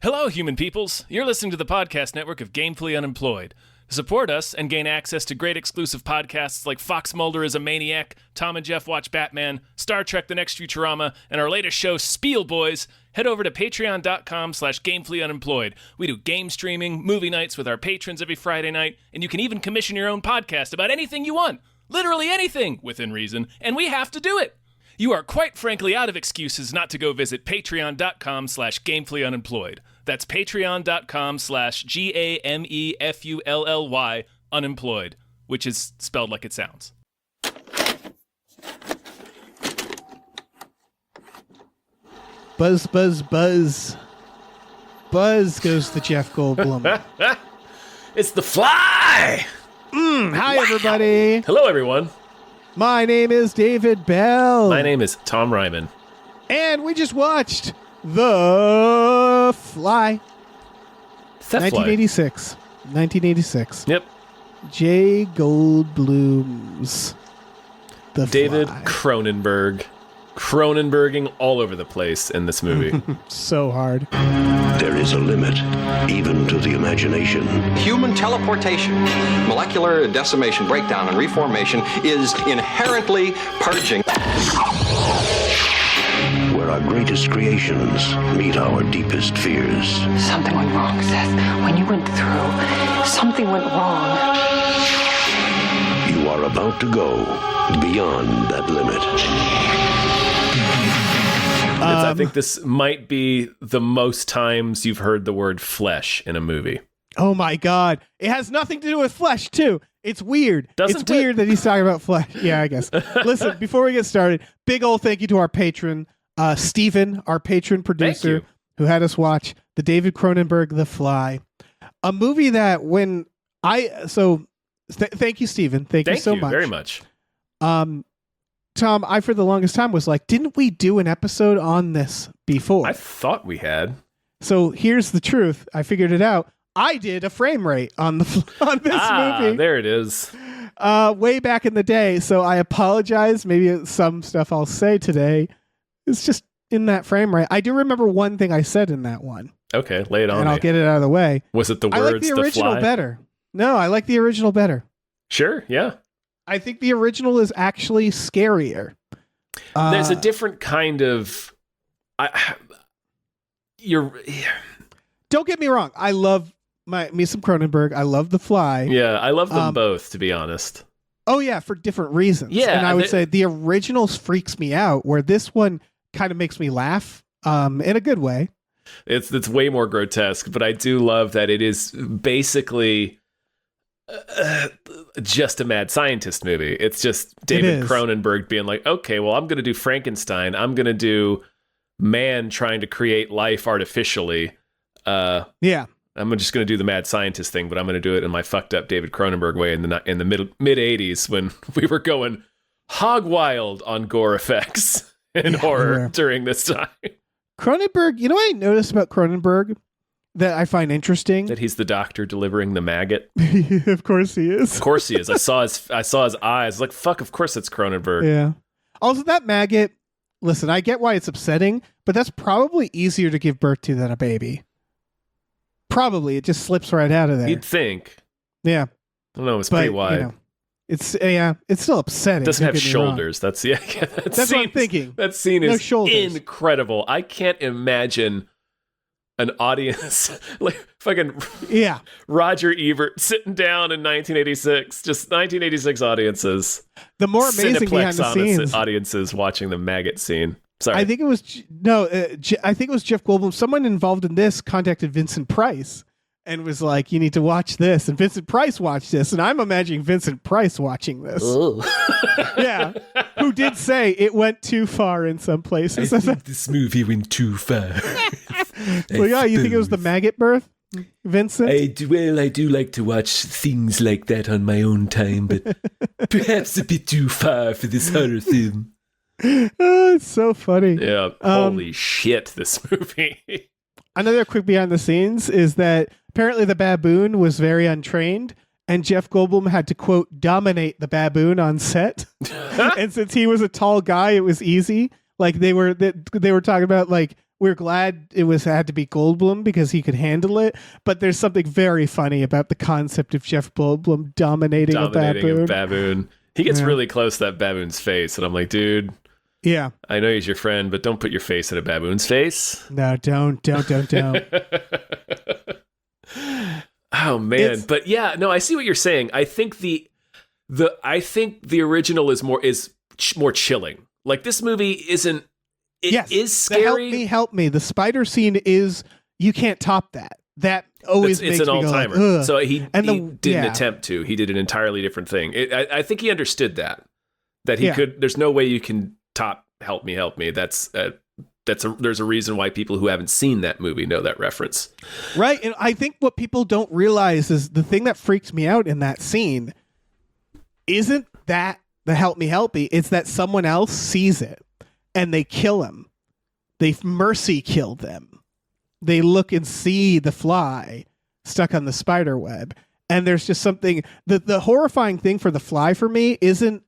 Hello, human peoples. You're listening to the podcast network of Gamefully Unemployed. To support us and gain access to great exclusive podcasts like Fox Mulder is a Maniac, Tom and Jeff Watch Batman, Star Trek The Next Futurama, and our latest show, Spiel Boys, head over to patreon.com/gamefullyunemployed. We do game streaming, movie nights with our patrons every Friday night, and you can even commission your own podcast about anything you want. Literally anything, within reason, and we have to do it. You are quite frankly out of excuses not to go visit patreon.com/gamefullyunemployed. That's patreon.com/GAMEFULLY unemployed, which is spelled like it sounds. Buzz, buzz, buzz. Buzz goes to Jeff Goldblum. It's the Fly! Hi, everybody. Hello, everyone. My name is David Bell. My name is Tom Ryman. And we just watched The Fly. 1986. 1986. Yep. J. Goldblum's The David Fly. Cronenberging all over the place in this movie. So hard. There is a limit, even to the imagination. Human teleportation, molecular decimation, breakdown, and reformation is inherently purging. Where our greatest creations meet our deepest fears. Something went wrong, Seth. When you went through, something went wrong. You are about to go beyond that limit. I think this might be the most times you've heard the word flesh in a movie. Oh my God. It has nothing to do with flesh, too. It's weird. Doesn't it's weird that he's talking about flesh. Yeah, I guess. Listen, before we get started, big old thank you to our patron, Steven, our patron producer, who had us watch the David Cronenberg The Fly. A movie that when thank you, Steven. Thank you so much. Very much. Tom, I for the longest time was like, didn't we do an episode on this before? I thought we had. So here's the truth. I figured it out. I did a frame rate on this movie. There it is. Way back in the day. So I apologize. Maybe some stuff I'll say today is just in that frame rate. I do remember one thing I said in that one. Okay, lay it on. And I'll get it out of the way. Was it the words? I like the original better. No, I like the original better. Sure. Yeah. I think the original is actually scarier. There's a different kind of. Don't get me wrong. I love me some Cronenberg. I love The Fly. Yeah, I love them both, to be honest. Oh yeah, for different reasons. Yeah, and I would say the originals freaks me out, where this one kind of makes me laugh, in a good way. It's way more grotesque, but I do love that it is basically just a mad scientist movie. It's just David Cronenberg being like, okay, well, I'm going to do Frankenstein. I'm going to do man trying to create life artificially. Yeah. I'm just going to do the mad scientist thing, but I'm going to do it in my fucked up David Cronenberg way in the mid 80s when we were going hog wild on gore effects and horror during this time. Cronenberg, you know what I noticed about Cronenberg that I find interesting? That he's the doctor delivering the maggot. Of course he is. Of course he is. I saw his eyes. I was like, fuck, of course it's Cronenberg. Yeah. Also, that maggot, listen, I get why it's upsetting, but that's probably easier to give birth to than a baby. Probably. It just slips right out of there. You'd think. Yeah. I don't know. It's pretty wide. You know, it's still upsetting. It doesn't have shoulders. That's what I'm thinking. That scene is incredible. I can't imagine an audience like fucking Roger Ebert sitting down in 1986. Just 1986 audiences. The more amazing behind the scenes audiences watching the maggot scene. Sorry, I think it was I think it was Jeff Goldblum. Someone involved in this contacted Vincent Price and was like, "You need to watch this." And Vincent Price watched this, and I'm imagining Vincent Price watching this. Yeah, who did say it went too far in some places. I think this movie went too far. Well, yeah, you think it was the maggot birth, Vincent? I do like to watch things like that on my own time, but perhaps a bit too far for this horror film. Oh, it's so funny. Yeah, holy shit, this movie. Another quick behind the scenes is that apparently the baboon was very untrained, and Jeff Goldblum had to, quote, dominate the baboon on set. And since he was a tall guy, it was easy. Like they were talking about, like, we're glad it had to be Goldblum because he could handle it. But there's something very funny about the concept of Jeff Goldblum dominating a baboon. He gets really close to that baboon's face, and I'm like, dude. Yeah, I know he's your friend, but don't put your face in a baboon's face. No, don't. Oh man, but yeah, no, I see what you're saying. I think the original is more chilling. Like this movie isn't. It is scary. Help me. The spider scene is you can't top that. That always makes it's an me all-timer. Go like, so he didn't attempt to. He did an entirely different thing. I think he understood that he could. There's no way you can top help me. There's a reason why people who haven't seen that movie know that reference. Right. And I think what people don't realize is the thing that freaks me out in that scene isn't that the help me. It's that someone else sees it and they kill him. They mercy kill them. They look and see the fly stuck on the spider web. And there's just something the horrifying thing for the fly for me isn't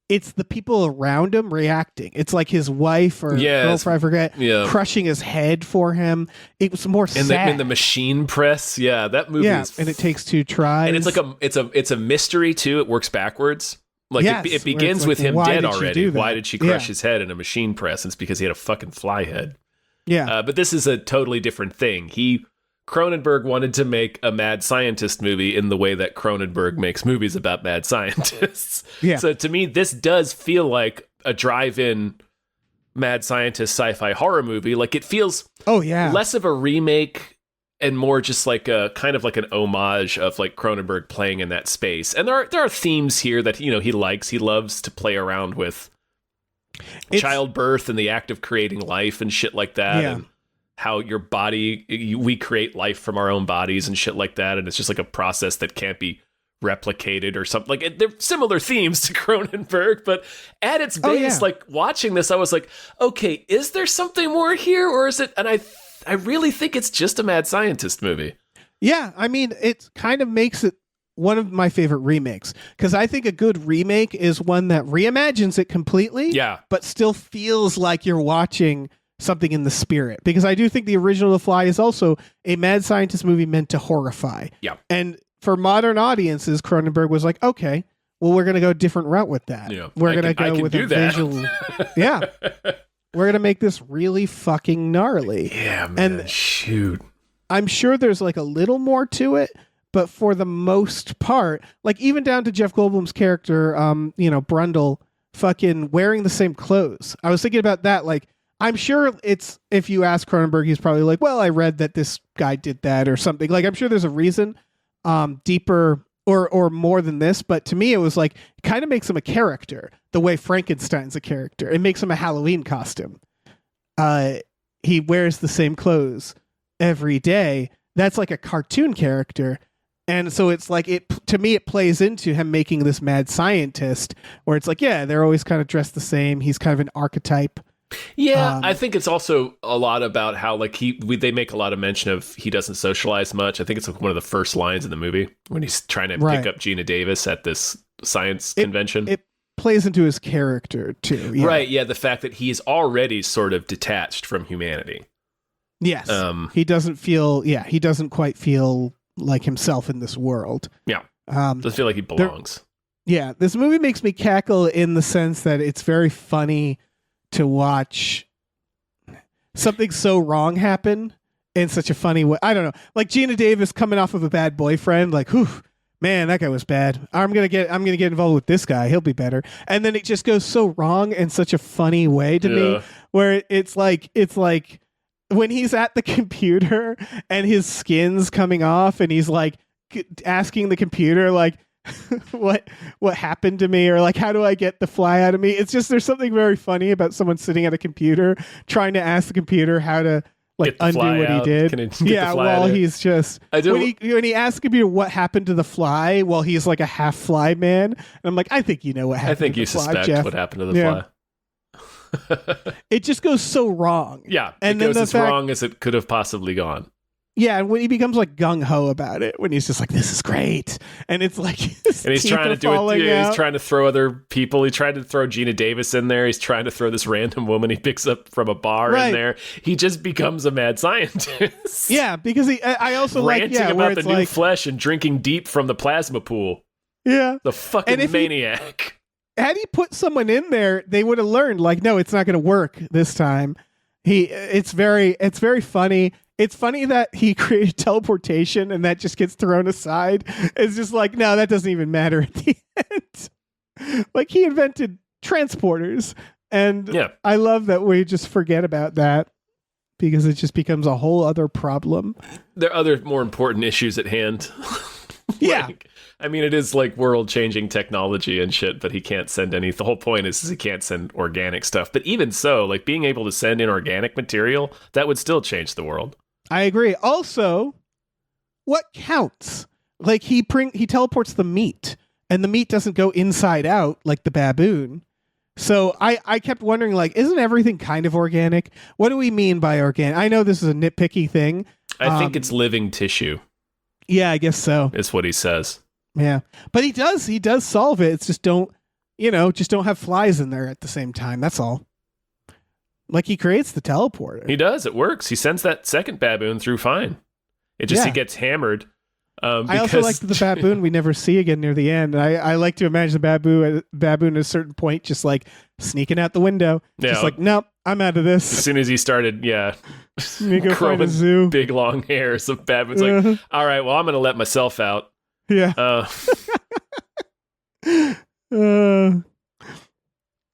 it's the people around him reacting. It's like his wife or girlfriend, I forget, crushing his head for him. It was more sad. In the machine press, that movie is... and it takes 2 tries. And it's like it's a mystery, too. It works backwards. Like, it begins with him dead already. Why did she crush his head in a machine press? It's because he had a fucking fly head. Yeah. But this is a totally different thing. Cronenberg wanted to make a mad scientist movie in the way that Cronenberg makes movies about mad scientists. Yeah. So to me, this does feel like a drive-in mad scientist sci-fi horror movie. Like it feels less of a remake and more just like a kind of like an homage of like Cronenberg playing in that space. And there are themes here that he likes. He loves to play around with childbirth and the act of creating life and shit like that. Yeah. And how your body, we create life from our own bodies and shit like that. And it's just like a process that can't be replicated or something. Like they're similar themes to Cronenberg, but at its base, like watching this, I was like, okay, is there something more here? Or is it? And I really think it's just a mad scientist movie. Yeah. I mean, it kind of makes it one of my favorite remakes because I think a good remake is one that reimagines it completely. Yeah. But still feels like you're watching something in the spirit, because I do think the original The Fly is also a mad scientist movie meant to horrify. Yeah. And for modern audiences, Cronenberg was like, okay, well, we're going to go a different route with that. Yeah. We're going to go with a visual. Yeah. We're going to make this really fucking gnarly. Yeah, man. And shoot. I'm sure there's like a little more to it, but for the most part, like even down to Jeff Goldblum's character, Brundle fucking wearing the same clothes. I was thinking about that, like, I'm sure it's, if you ask Cronenberg, he's probably like, well, I read that this guy did that or something. Like, I'm sure there's a reason deeper or more than this. But to me, it was like, it kind of makes him a character the way Frankenstein's a character. It makes him a Halloween costume. He wears the same clothes every day. That's like a cartoon character. And so it's like, to me, it plays into him making this mad scientist where it's like, yeah, they're always kind of dressed the same. He's kind of an archetype. Yeah, I think it's also a lot about how like they make a lot of mention of he doesn't socialize much. I think it's like one of the first lines in the movie when he's trying to pick up Gina Davis at this science convention. It plays into his character too. Yeah. Right, yeah, the fact that he's already sort of detached from humanity. Yes. He doesn't quite feel like himself in this world. Yeah. Doesn't feel like he belongs. This movie makes me cackle in the sense that it's very funny to watch something so wrong happen in such a funny way. I don't know. Like Gina Davis coming off of a bad boyfriend, like, whew, man, that guy was bad. I'm gonna get involved with this guy. He'll be better. And then it just goes so wrong in such a funny way to me, where it's like when he's at the computer and his skin's coming off and he's like asking the computer like, what happened to me, or like, how do I get the fly out of me? It's just, there's something very funny about someone sitting at a computer trying to ask the computer how to like undo what he did. While he's just when he asks the computer what happened to the fly, while he's like a half fly man, and I'm like, I think you know what happened. I think to you the fly, suspect Jeff. what happened to the fly. It just goes so wrong. Yeah, and it goes as wrong as it could have possibly gone. Yeah, and when he becomes like gung ho about it, when he's just like, "This is great," and it's like, and he's trying to do it. Yeah, he's trying to throw other people. He tried to throw Gina Davis in there. He's trying to throw this random woman he picks up from a bar in there. He just becomes a mad scientist. Yeah, because I also ranting like about the new flesh and drinking deep from the plasma pool. Yeah, the fucking maniac. Had he put someone in there, they would have learned. Like, no, it's not going to work this time. It's very funny. It's funny that he created teleportation and that just gets thrown aside. It's just like, no, that doesn't even matter at the end. Like, he invented transporters. And I love that we just forget about that because it just becomes a whole other problem. There are other more important issues at hand. I mean, it is like world-changing technology and shit, but he can't send any. The whole point is he can't send organic stuff. But even so, like being able to send inorganic material, that would still change the world. I agree. Also, what counts? Like he teleports the meat, and the meat doesn't go inside out like the baboon. So I kept wondering, like, isn't everything kind of organic? What do we mean by organic? I know this is a nitpicky thing. I think it's living tissue. Yeah, I guess so. Is what he says. Yeah, but he does solve it. It's just don't have flies in there at the same time. That's all. Like he creates the teleporter. He does. It works. He sends that second baboon through fine. It just he gets hammered. I also like the baboon we never see again near the end. I like to imagine the baboon at a certain point just like sneaking out the window. Yeah. Just like, nope, I'm out of this. As soon as he started, go find a zoo. Big long hairs of baboons. Like, all right, well, I'm going to let myself out. Yeah.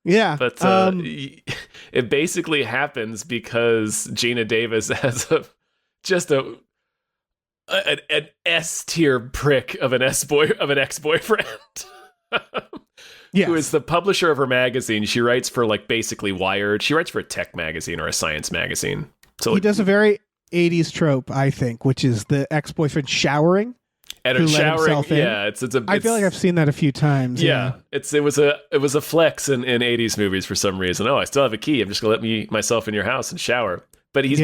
Yeah. But it basically happens because Gina Davis has an S tier prick of an ex-boyfriend. Yes. Who is the publisher of her magazine. She writes for like basically Wired. She writes for a tech magazine or a science magazine. So he does a very 80s trope, I think, which is the ex-boyfriend showering. And her showering, yeah, I feel like I've seen that a few times. Yeah, it was a flex in 80s movies for some reason. Oh, I still have a key. I'm just gonna let myself in your house and shower. But he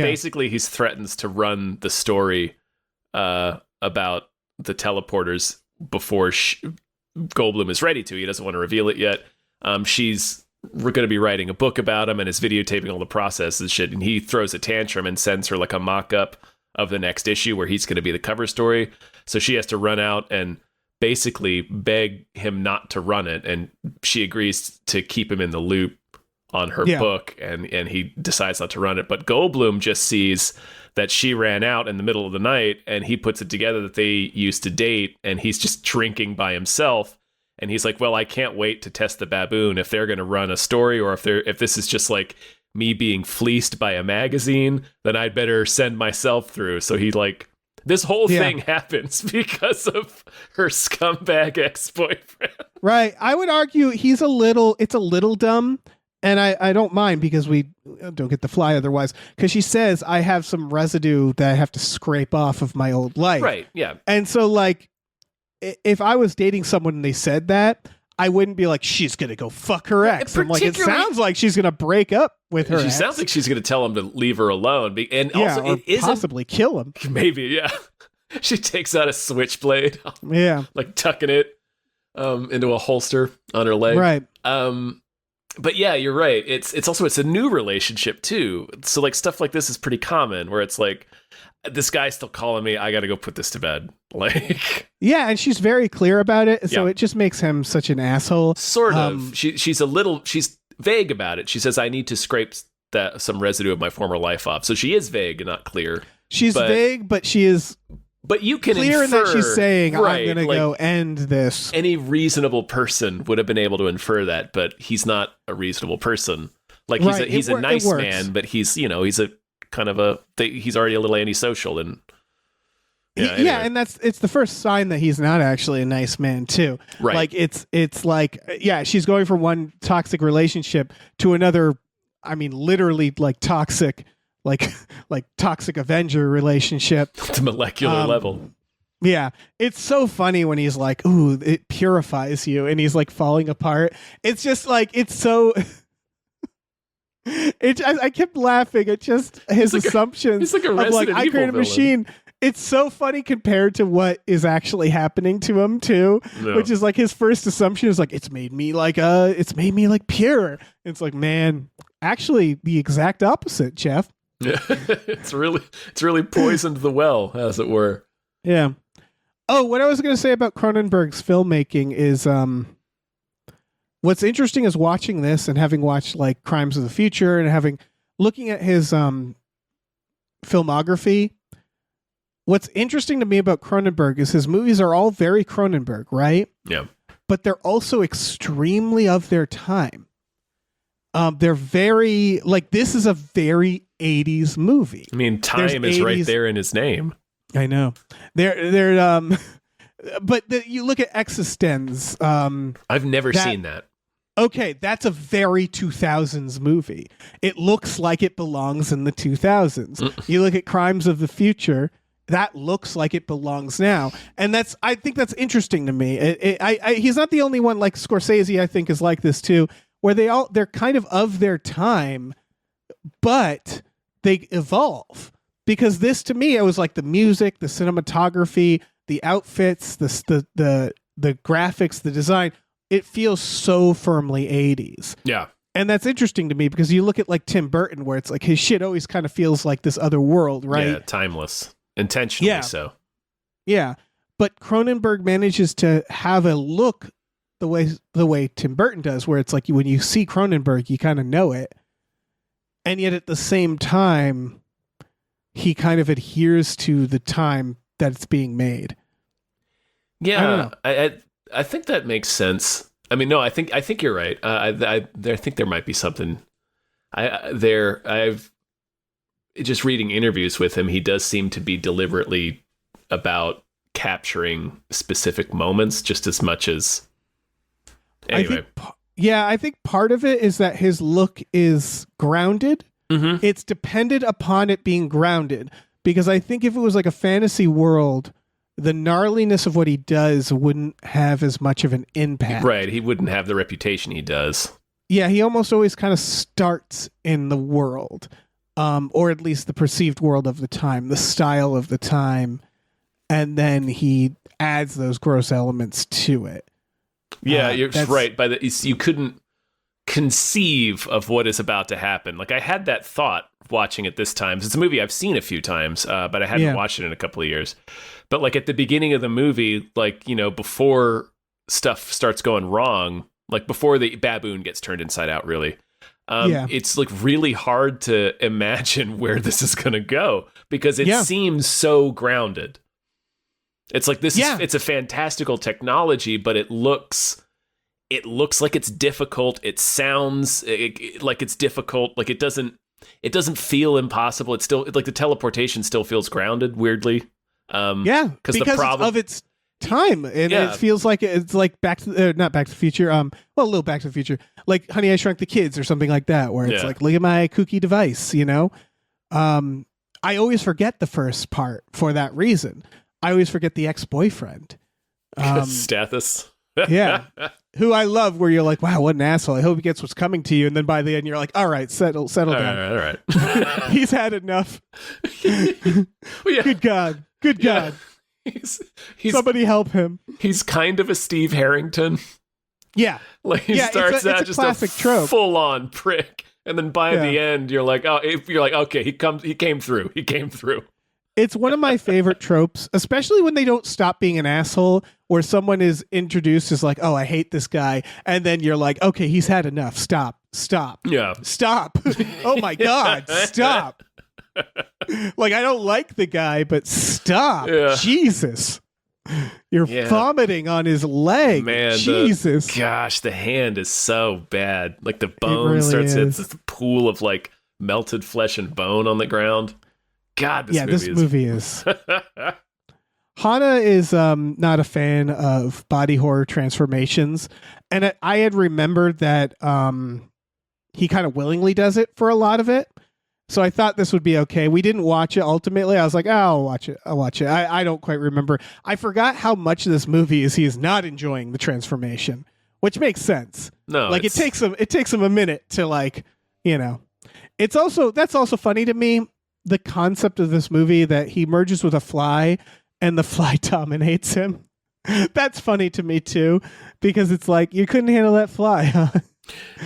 threatens to run the story about the teleporters before Goldblum is ready to. He doesn't want to reveal it yet. We're going to be writing a book about him and is videotaping all the process and shit. And he throws a tantrum and sends her like a mock-up of the next issue where he's going to be the cover story. So she has to run out and basically beg him not to run it. And she agrees to keep him in the loop on her book. And he decides not to run it. But Goldblum just sees that she ran out in the middle of the night and he puts it together that they used to date and he's just drinking by himself. And he's like, well, I can't wait to test the baboon if they're going to run a story or if this is just like me being fleeced by a magazine, then I'd better send myself through. So he this whole thing happens because of her scumbag ex-boyfriend. Right. I would argue it's a little dumb. And I don't mind because we don't get the fly otherwise. Because she says, I have some residue that I have to scrape off of my old life. Right, yeah. And so, like, if I was dating someone and they said that, I wouldn't be like, she's going to go fuck her ex. I'm like, it sounds like she's going to break up with her ex. Sounds like she's going to tell him to leave her alone. And also, it isn't possibly kill him. Maybe, yeah. She takes out a switchblade. Yeah. Like tucking it into a holster on her leg. Right. But yeah, you're right. It's a new relationship too. So like stuff like this is pretty common where it's like, this guy's still calling me. I got to go put this to bed. Like, yeah. And she's very clear about it. So it just makes him such an asshole. Sort of. She's vague about it. She says, I need to scrape some residue of my former life off. So she is vague and not clear. She's vague, but she is. But you can clear infer, in that she's saying, I'm going to go end this. Any reasonable person would have been able to infer that, but he's not a reasonable person. Like he's a nice man, but he's a kind of he's already a little antisocial and anyway. And it's the first sign that he's not actually a nice man too. Right. Like it's like, she's going from one toxic relationship to another. I mean, literally like toxic. Like toxic Avenger relationship to molecular level. Yeah, it's so funny when he's like, "Ooh, it purifies you," and he's like falling apart. It's just like it's so. I kept laughing at just his assumptions. He's like a Resident I create a Evil machine, It's so funny compared to what is actually happening to him too, which is like his first assumption is like, it's made me like pure. It's like, man, actually the exact opposite, Jeff. Yeah. It's really poisoned the well, as it were. Yeah. Oh, what I was going to say about Cronenberg's filmmaking is, what's interesting is watching this and having watched like Crimes of the Future and looking at his filmography. What's interesting to me about Cronenberg is his movies are all very Cronenberg, right? Yeah. But they're also extremely of their time. They're very like, this is a very 80s movie. I mean, time is 80s, right there in his name. I know. They're but you look at Existence. I've never seen that. Okay, that's a very 2000s movie. It looks like it belongs in the 2000s. You look at Crimes of the Future, that looks like it belongs now. And I think that's interesting to me. He's not the only one. Like Scorsese, I think, is like this too, where they're kind of their time, but they evolve. Because this, to me, it was like the music, the cinematography, the outfits, the graphics, the design. It feels so firmly 80s. Yeah. And that's interesting to me because you look at like Tim Burton, where it's like his shit always kind of feels like this other world, right? Yeah, timeless. Intentionally so. Yeah. But Cronenberg manages to have a look the way Tim Burton does, where it's like when you see Cronenberg, you kind of know it. And yet at the same time, he kind of adheres to the time that it's being made. Yeah, I think that makes sense. I mean, no, I think you're right. I think there might be something. I've just reading interviews with him. He does seem to be deliberately about capturing specific moments just as much as. Anyway, I think part of it is that his look is grounded. Mm-hmm. It's dependent upon it being grounded, because I think if it was like a fantasy world, the gnarliness of what he does wouldn't have as much of an impact. Right. He wouldn't have the reputation he does. Yeah, he almost always kind of starts in the world, or at least the perceived world of the time, the style of the time, and then he adds those gross elements to it. Yeah, you're right. You couldn't conceive of what is about to happen. Like, I had that thought watching it this time. It's a movie I've seen a few times, but I hadn't watched it in a couple of years. But like at the beginning of the movie, like, you know, before stuff starts going wrong, like before the baboon gets turned inside out, really, it's like really hard to imagine where this is going to go because it seems so grounded. It's like it's a fantastical technology, but it looks like it's difficult. It sounds like it's difficult. Like it doesn't feel impossible. It's still like the teleportation still feels grounded weirdly. Because the problem of its time, and it feels like it's like not Back to the Future. Well, a little Back to the Future, like Honey, I Shrunk the Kids or something like that, where it's like, look at my kooky device, you know. I always forget the first part for that reason. I always forget the ex-boyfriend, Stathis. Yeah, who I love. Where you're like, wow, what an asshole. I hope he gets what's coming to you, and then by the end, you're like, all right, settle down. All right. He's had enough. Good God. He's somebody help him. He's kind of a Steve Harrington. Yeah. Like he starts out just a trope. Full-on prick. And then by the end, you're like, okay, he came through. It's one of my favorite tropes, especially when they don't stop being an asshole, where someone is introduced as like, oh, I hate this guy. And then you're like, okay, he's had enough. Stop. Yeah. Stop. Oh my God. Stop. Like, I don't like the guy, but stop. Yeah. Jesus. You're vomiting on his leg. Man, Jesus. The hand is so bad. Like the bone starts, it's a pool of like melted flesh and bone on the ground. God, this movie is. Hana is not a fan of body horror transformations. And I had remembered that he kind of willingly does it for a lot of it. So I thought this would be okay. We didn't watch it ultimately. I was like, I'll watch it. I don't quite remember. I forgot how much of this movie he is not enjoying the transformation, which makes sense. No, like it takes him a minute to, like, you know. That's also funny to me. the concept of this movie that he merges with a fly and the fly dominates him. That's funny to me too, because it's like, you couldn't handle that fly, huh?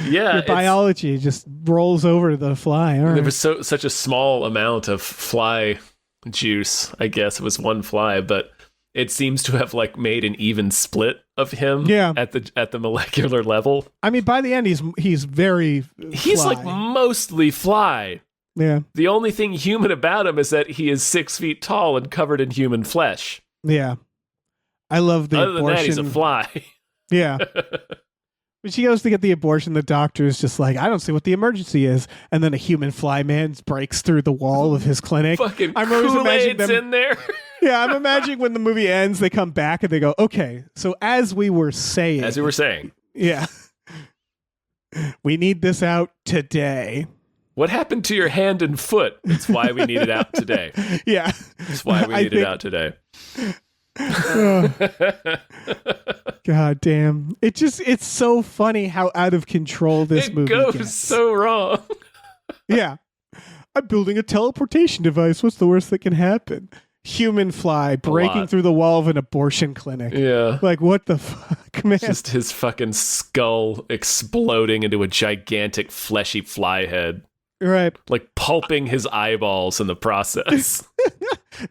Yeah. Your biology just rolls over the fly. All right. There was such a small amount of fly juice. I guess it was one fly, but it seems to have like made an even split of him at the molecular level. I mean, by the end, he's like mostly fly. Yeah. The only thing human about him is that he is 6 feet tall and covered in human flesh. Yeah. I love the abortion. Other than that, he's a fly. Yeah. When she goes to get the abortion, the doctor is just like, I don't see what the emergency is. And then a human fly man breaks through the wall of his clinic. Fucking Kool-Aid's in there. Yeah, I'm imagining when the movie ends, they come back and they go, okay, so as we were saying. Yeah. We need this out today. What happened to your hand and foot? That's why we need it out today. Yeah. That's why we need it out today. God damn. It's so funny how out of control this movie gets. It goes so wrong. Yeah. I'm building a teleportation device. What's the worst that can happen? Human fly breaking through the wall of an abortion clinic. Yeah. Like, what the fuck, man? Just his fucking skull exploding into a gigantic fleshy fly head. Right. Like pulping his eyeballs in the process.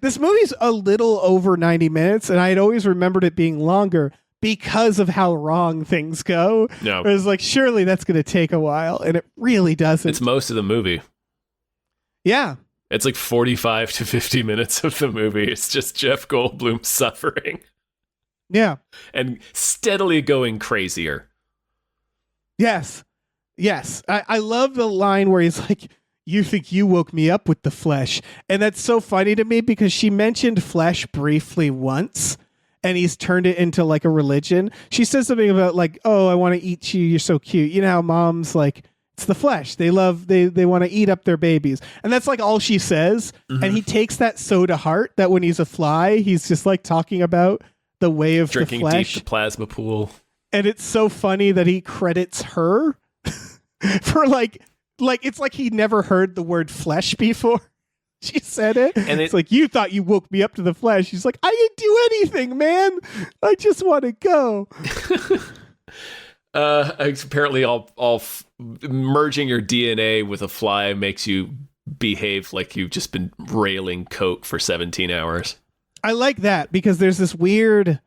This movie's a little over 90 minutes, and I had always remembered it being longer because of how wrong things go. No. It was like, surely that's going to take a while, and it really doesn't. It's most of the movie. Yeah. It's like 45 to 50 minutes of the movie. It's just Jeff Goldblum suffering. Yeah. And steadily going crazier. Yes. Yes. I love the line where he's like, you think you woke me up with the flesh. And that's so funny to me because she mentioned flesh briefly once and he's turned it into like a religion. She says something about like, oh, I want to eat you. You're so cute. You know how moms like, it's the flesh. They want to eat up their babies. And that's like all she says. Mm-hmm. And he takes that so to heart that when he's a fly, he's just like talking about the way of drinking the flesh. Deep the plasma pool. And it's so funny that he credits her for like it's like he never heard the word flesh before. She said it. And it's like, you thought you woke me up to the flesh. She's like, I didn't do anything, man. I just want to go. Apparently merging your DNA with a fly makes you behave like you've just been railing coke for 17 hours. I like that because there's this weird,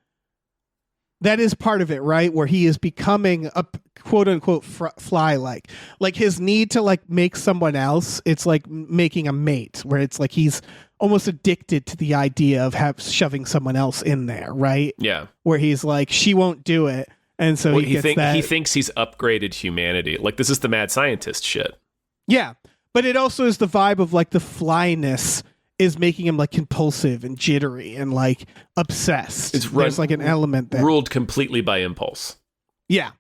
that is part of it, right? Where he is becoming a quote unquote fly like his need to like make someone else. It's like making a mate where it's like he's almost addicted to the idea of shoving someone else in there, right? Yeah. Where he's like, she won't do it. And so he thinks he's upgraded humanity. Like this is the mad scientist shit. Yeah. But it also is the vibe of like the flyness is making him like compulsive and jittery and like obsessed. There's like an element there. Ruled completely by impulse. Yeah.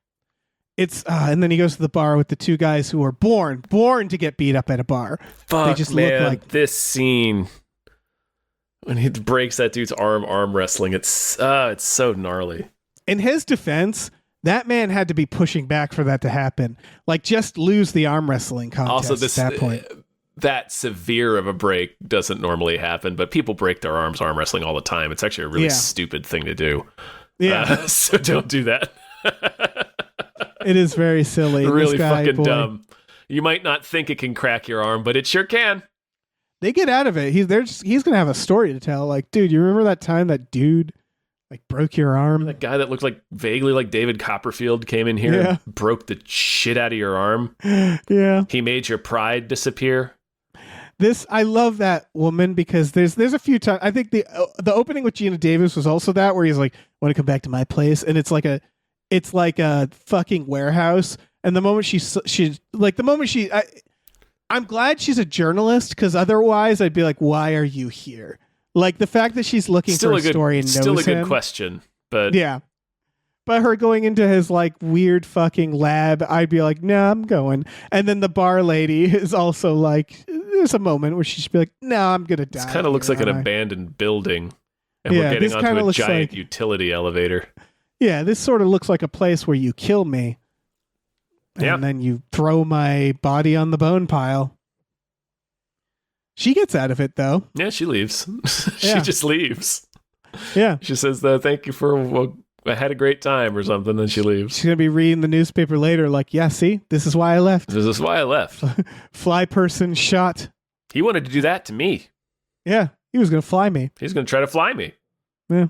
It's and then he goes to the bar with the two guys who are born to get beat up at a bar. Fuck, they just man, look like this scene when he breaks that dude's arm wrestling. It's so gnarly. In his defense, that man had to be pushing back for that to happen. Like, just lose the arm wrestling contest at that point. That severe of a break doesn't normally happen, but people break their arm wrestling all the time. It's actually a really stupid thing to do. Yeah. So don't do that. It is very silly. Really fucking dumb. You might not think it can crack your arm, but it sure can. They get out of it. He's going to have a story to tell. Like, dude, you remember that time that dude like broke your arm? That guy that looked like vaguely like David Copperfield came in here and broke the shit out of your arm. Yeah. He made your pride disappear. I love that woman because there's a few times. I think the opening with Gina Davis was also that where he's like, want to come back to my place? And it's like a fucking warehouse. And the moment I'm glad she's a journalist because otherwise I'd be like, why are you here? Like the fact that she's looking for a story and knows him. Still a good question, but yeah. But her going into his like weird fucking lab, I'd be like, nah, I'm going. And then the bar lady is also like, there's a moment where she should be like, no, I'm going to die. This kind of looks like an abandoned building. And we're getting onto a giant utility elevator. Yeah, this sort of looks like a place where you kill me. And then you throw my body on the bone pile. She gets out of it, though. Yeah, she leaves. She just leaves. Yeah. She says, thank you for... I had a great time or something, then she leaves. She's going to be reading the newspaper later like, yeah, see? This is why I left. This is why I left. Fly person shot. He wanted to do that to me. Yeah, he was going to fly me. He's going to try to fly me. Yeah.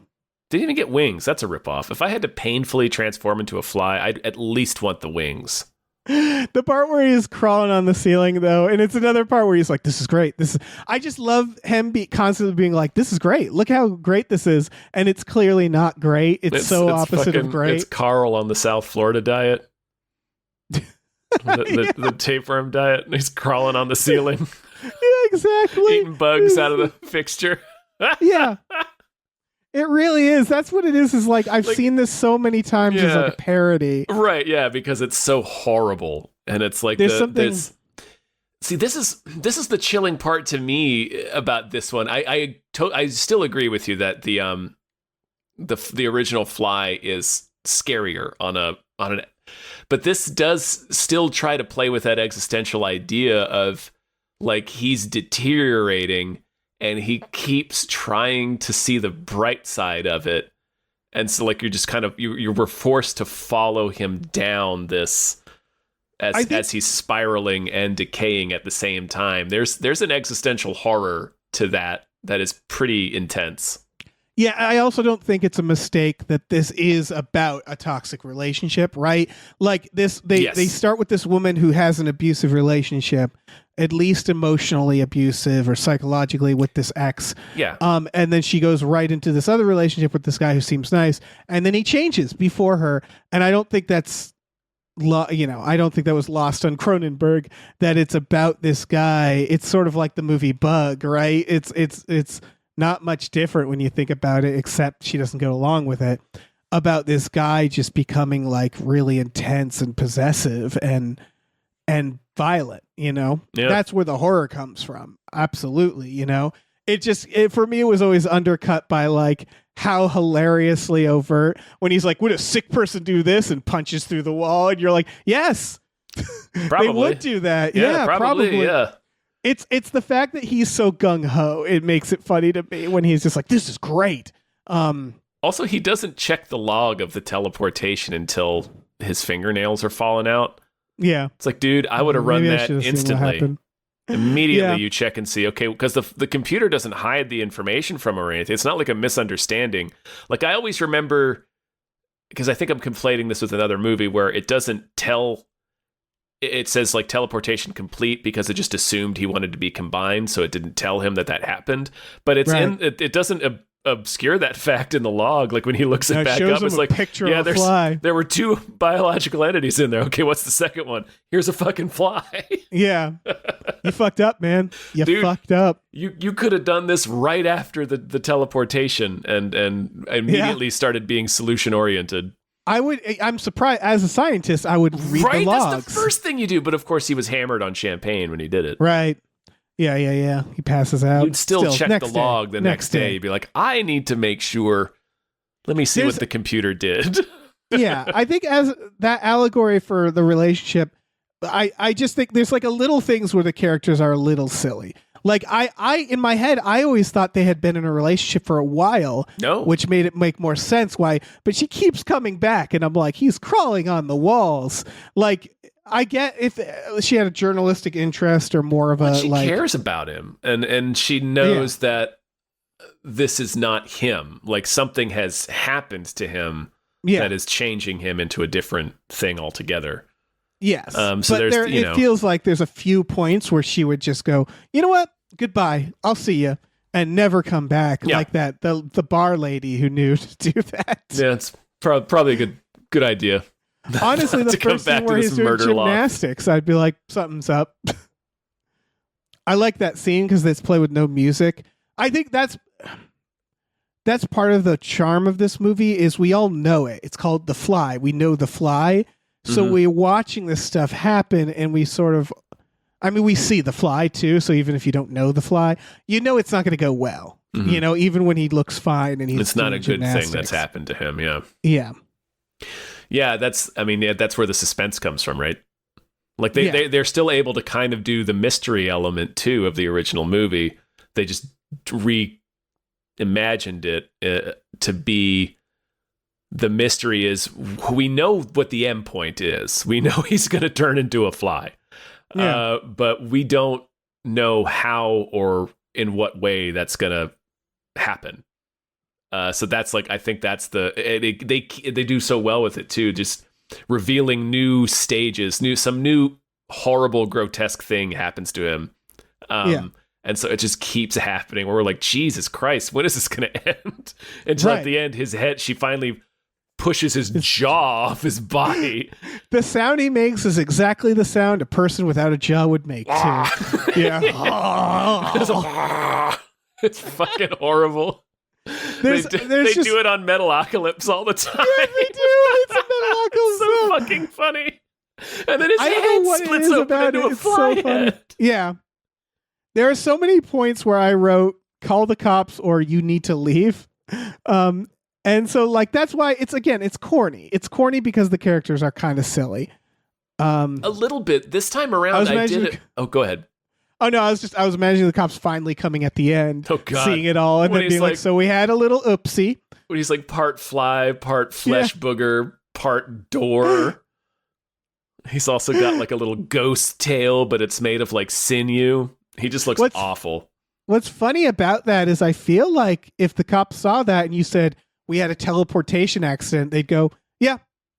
Didn't even get wings. That's a ripoff. If I had to painfully transform into a fly, I'd at least want the wings. The part where he's crawling on the ceiling, though, and it's another part where he's like, this is great. I just love him constantly being like, this is great. Look how great this is. And it's clearly not great. It's opposite of great. It's Carl on the South Florida diet. The tapeworm diet. He's crawling on the ceiling. Yeah, exactly. Eating bugs out of the fixture. Yeah. It really is. That's what it is. Is like I've seen this so many times as like a parody, right? Yeah, because it's so horrible, and it's like this. See, this is the chilling part to me about this one. I still agree with you that the original Fly is scarier on an, but this does still try to play with that existential idea of like he's deteriorating. And he keeps trying to see the bright side of it. And so like you're just kind of you were forced to follow him down this as he's spiraling and decaying at the same time. There's an existential horror to that is pretty intense. Yeah, I also don't think it's a mistake that this is about a toxic relationship, right? Like this they start with this woman who has an abusive relationship, at least emotionally abusive or psychologically with this ex. Yeah. And then she goes right into this other relationship with this guy who seems nice, and then he changes before her. And I don't think that's I don't think that was lost on Cronenberg that it's about this guy. It's sort of like the movie Bug, right? It's not much different when you think about it, except she doesn't go along with it, about this guy just becoming like really intense and possessive and violent, Yeah. That's where the horror comes from. Absolutely. For me, it was always undercut by like how hilariously overt when he's like, would a sick person do this, and punches through the wall? And you're like, yes, probably. They would do that. Yeah, probably. Yeah. It's the fact that he's so gung-ho. It makes it funny to me when he's just like, this is great. Also, he doesn't check the log of the teleportation until his fingernails are falling out. Yeah. It's like, dude, I would have run that instantly. Immediately you check and see, okay, because the computer doesn't hide the information from him or anything. It's not like a misunderstanding. Like, I always remember, because I think I'm conflating this with another movie where it doesn't tell... It says like teleportation complete because it just assumed he wanted to be combined, so it didn't tell him that happened. But it's it doesn't obscure that fact in the log. Like when he looks it back up, it's like there were two biological entities in there. Okay, what's the second one? Here's a fucking fly. Yeah, you fucked up, man. Dude, fucked up. You could have done this right after the teleportation and immediately started being solution oriented. I'm surprised, as a scientist, I would read the logs. That's the first thing you do, but of course he was hammered on champagne when he did it. Right. Yeah. He passes out. You'd still check the log the next day. You'd be like, I need to make sure. Let me see what the computer did. Yeah, I think as that allegory for the relationship, I just think there's like a little things where the characters are a little silly. Like I in my head, I always thought they had been in a relationship for a while, which made it make more sense why. But she keeps coming back, and I'm like, he's crawling on the walls. Like, I get if she had a journalistic interest or more of she cares about him, and she knows that this is not him. Like something has happened to him that is changing him into a different thing altogether. Yes, so but it feels like there's a few points where she would just go, you know what? Goodbye. I'll see you, and never come back like that. The bar lady who knew to do that. Yeah, it's probably a good idea. Honestly, the first thing where he's doing gymnastics, I'd be like, something's up. I like that scene because it's played with no music. I think that's part of the charm of this movie is we all know it. It's called The Fly. We know The Fly. So we're watching this stuff happen, and we sort of, we see the fly too. So even if you don't know the fly, it's not going to go well. Even when he looks fine and it's not a good thing that's happened to him. Yeah. Yeah. Yeah. That's where the suspense comes from, right? Like they're still able to kind of do the mystery element too of the original movie. They just reimagined it to be, the mystery is, we know what the end point is. We know he's going to turn into a fly. Yeah. But we don't know how or in what way that's going to happen. So that's like, I think that's they do so well with it too, just revealing new stages, some new horrible, grotesque thing happens to him. And so it just keeps happening where we're like, Jesus Christ, when is this going to end? Until at the end, she finally pushes his jaw off his body. The sound he makes is exactly the sound a person without a jaw would make too. Yeah. It's fucking horrible. They do it on Metalocalypse all the time. Yeah, they do. It's a Metalocalypse. So fucking funny. And then his head splits open into a fly head. Yeah. There are so many points where I wrote, call the cops or you need to leave. And so like, that's why it's corny. It's corny because the characters are kind of silly. A little bit. This time around, I did it. Oh, go ahead. Oh no, I was imagining the cops finally coming at the end, seeing it all, and when then being like, so we had a little oopsie. When he's like part fly, part flesh booger, part door. He's also got like a little ghost tail, but it's made of like sinew. He just looks awful. What's funny about that is I feel like if the cops saw that and you said, we had a teleportation accident, they'd go, yeah,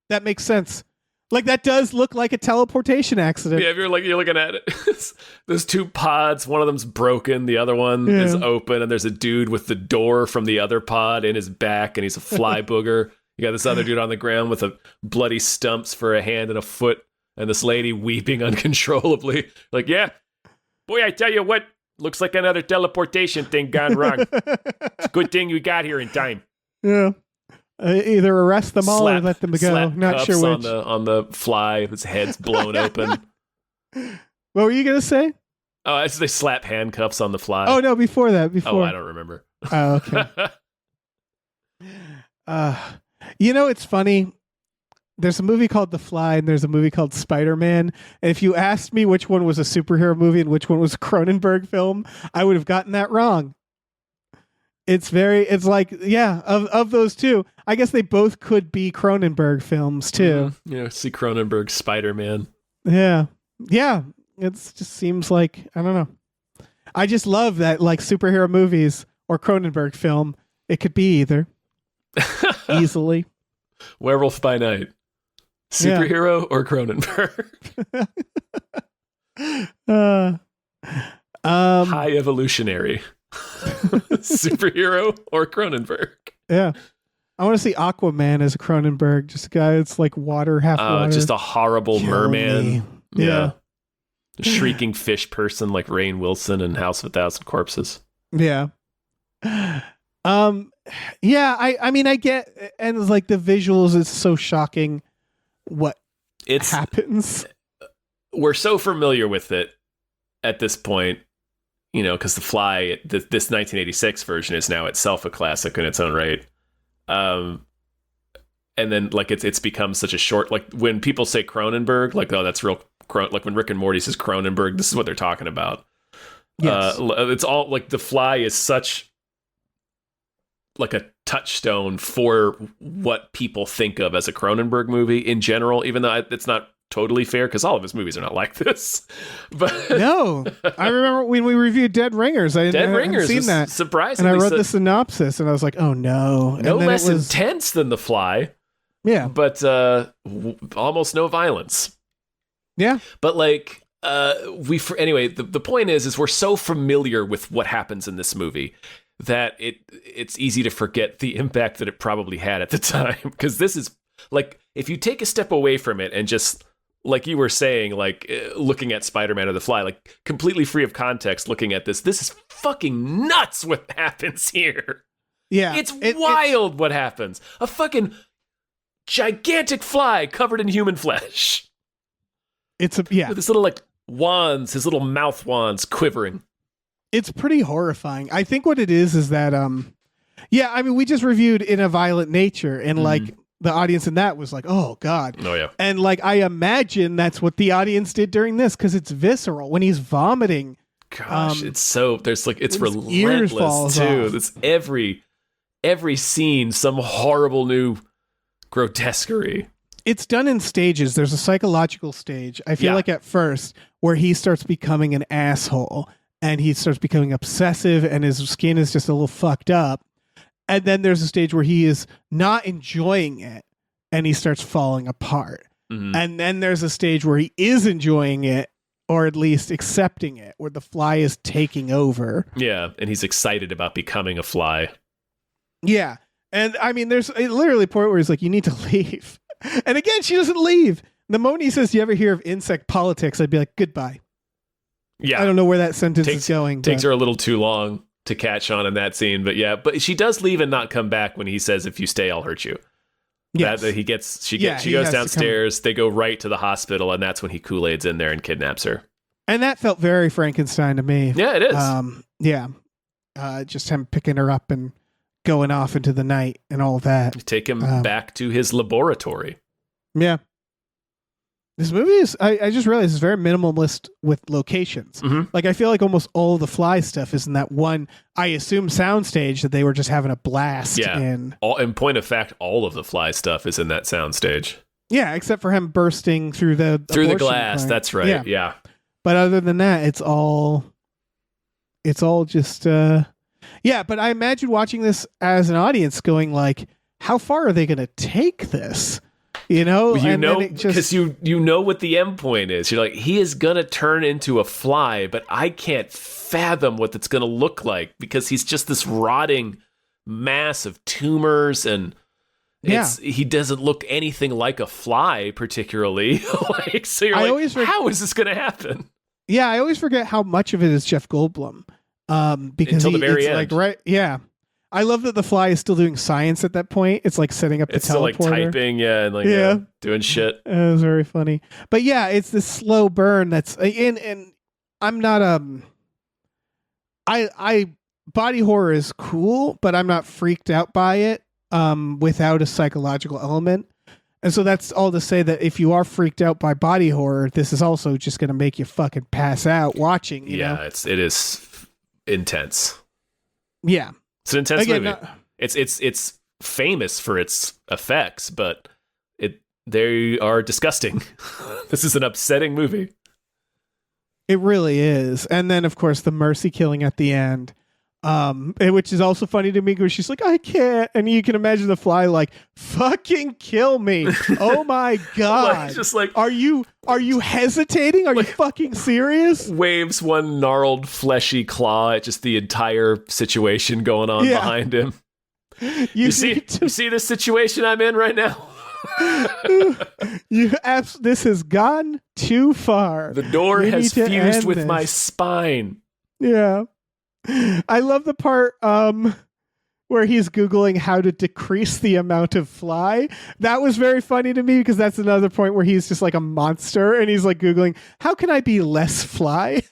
that makes sense. Like, that does look like a teleportation accident. Yeah, if you're looking at it, there's two pods. One of them's broken. The other one is open. And there's a dude with the door from the other pod in his back. And he's a fly booger. You got this other dude on the ground with a bloody stumps for a hand and a foot. And this lady weeping uncontrollably. Like, yeah, boy, I tell you what, looks like another teleportation thing gone wrong. It's a good thing you got here in time. Yeah. Either arrest them all or let them go. Not sure which. On the fly, his head's blown open. What were you gonna say? Oh, they slap handcuffs on the fly. Oh no, before that. Oh, I don't remember. Oh, okay. It's funny. There's a movie called The Fly and there's a movie called Spider-Man. And if you asked me which one was a superhero movie and which one was a Cronenberg film, I would have gotten that wrong. It's like, yeah, of those two, I guess they both could be Cronenberg films too. Yeah, see Cronenberg Spider-Man. Yeah. Yeah. It just seems like, I don't know. I just love that, like, superhero movies or Cronenberg film, it could be either. Easily. Werewolf by Night. Superhero or Cronenberg? High Evolutionary. Superhero or Cronenberg? Yeah. I want to see Aquaman as a Cronenberg, just a guy that's like water, half water. Just a horrible merman. Yeah. A shrieking fish person like Rainn Wilson in House of a Thousand Corpses. Yeah. I mean, I get, and it's like the visuals is so shocking what happens. We're so familiar with it at this point, because The Fly, this 1986 version is now itself a classic in its own right. And then like it's become such a short, like when people say Cronenberg, like, oh, that's real. Like when Rick and Morty says Cronenberg, this is what they're talking about. Yes. It's all like The Fly is such like a touchstone for what people think of as a Cronenberg movie in general, even though it's not totally fair because all of his movies are not like this. But no, I remember when we reviewed Dead Ringers. I hadn't seen that. Surprisingly, and I read the synopsis and I was like, oh no. No less intense than The Fly. Yeah. But almost no violence. Yeah. But like, anyway, the point is we're so familiar with what happens in this movie that it's easy to forget the impact that it probably had at the time. Because this is like, if you take a step away from it and just, like you were saying, like looking at Spider-Man or The Fly, like completely free of context, looking at this is fucking nuts what happens here. Yeah. It's wild what happens. A fucking gigantic fly covered in human flesh. With his little like wands, his little mouth wands quivering. It's pretty horrifying. I think what it is that, I mean, we just reviewed In a Violent Nature, and like the audience in that was like, oh God. Oh yeah. And like, I imagine that's what the audience did during this, because it's visceral when he's vomiting. Gosh, it's so, there's like, it's relentless too. It's every scene, some horrible new grotesquerie. It's done in stages. There's a psychological stage, I feel like, at first, where he starts becoming an asshole and he starts becoming obsessive and his skin is just a little fucked up. And then there's a stage where he is not enjoying it and he starts falling apart. Mm-hmm. And then there's a stage where he is enjoying it, or at least accepting it, where the fly is taking over. Yeah, and he's excited about becoming a fly. Yeah. And I mean, there's literally a point where he's like, you need to leave. And again, she doesn't leave. The moment he says, do you ever hear of insect politics? I'd be like, goodbye. Yeah. I don't know where that sentence is going. Takes her a little too long to catch on in that scene. But yeah, but she does leave and not come back when he says, if you stay, I'll hurt you. Yes. She goes downstairs. They go right to the hospital. And that's when he Kool-Aid's in there and kidnaps her. And that felt very Frankenstein to me. Yeah, it is. Just him picking her up and going off into the night and all that. Take him back to his laboratory. Yeah. This movie is, I just realized, it's very minimalist with locations. Mm-hmm. Like, I feel like almost all the fly stuff is in that one, I assume, soundstage that they were just having a blast in. In point of fact, all of the fly stuff is in that soundstage. Yeah, except for him bursting through the glass. Clinic. That's right. Yeah. But other than that, it's all just but I imagine watching this as an audience going like, how far are they going to take this? Because you know what the end point is. You're like, he is going to turn into a fly, but I can't fathom what that's going to look like, because he's just this rotting mass of tumors, and he doesn't look anything like a fly particularly. So you're how is this going to happen? Yeah, I always forget how much of it is Jeff Goldblum. Because until the very end. Like, right, yeah. I love that the fly is still doing science at that point. It's like setting up the teleporter. It's still like typing, and doing shit. It was very funny. But yeah, it's this slow burn that's and I'm not I body horror is cool, but I'm not freaked out by it without a psychological element. And so that's all to say that if you are freaked out by body horror, this is also just going to make you fucking pass out watching, you know? It is intense. Yeah. It's an intense movie. It's famous for its effects, but they are disgusting. This is an upsetting movie. It really is. And then, of course, the mercy killing at the end, which is also funny to me, because she's like, I can't. And you can imagine the fly like, fucking kill me. Oh my God. Just like, are you hesitating? Are you fucking serious? Waves one gnarled fleshy claw at just the entire situation going on behind him. You see the situation I'm in right now? This has gone too far. The door has fused with my spine. Yeah. I love the part where he's Googling how to decrease the amount of fly. That was very funny to me, because that's another point where he's just like a monster and he's like Googling, how can I be less fly?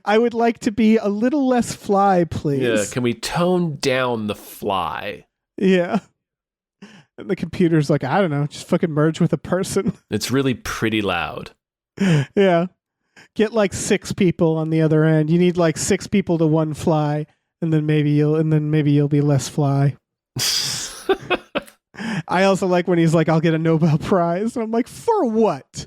I would like to be a little less fly, please. Yeah, can we tone down the fly? Yeah. And the computer's like, I don't know, just fucking merge with a person. It's really pretty loud. Yeah. Get like 6 people on the other end. You need like 6 people to one fly, and then maybe you'll be less fly. I also like when he's like, I'll get a Nobel Prize. And I'm like, for what?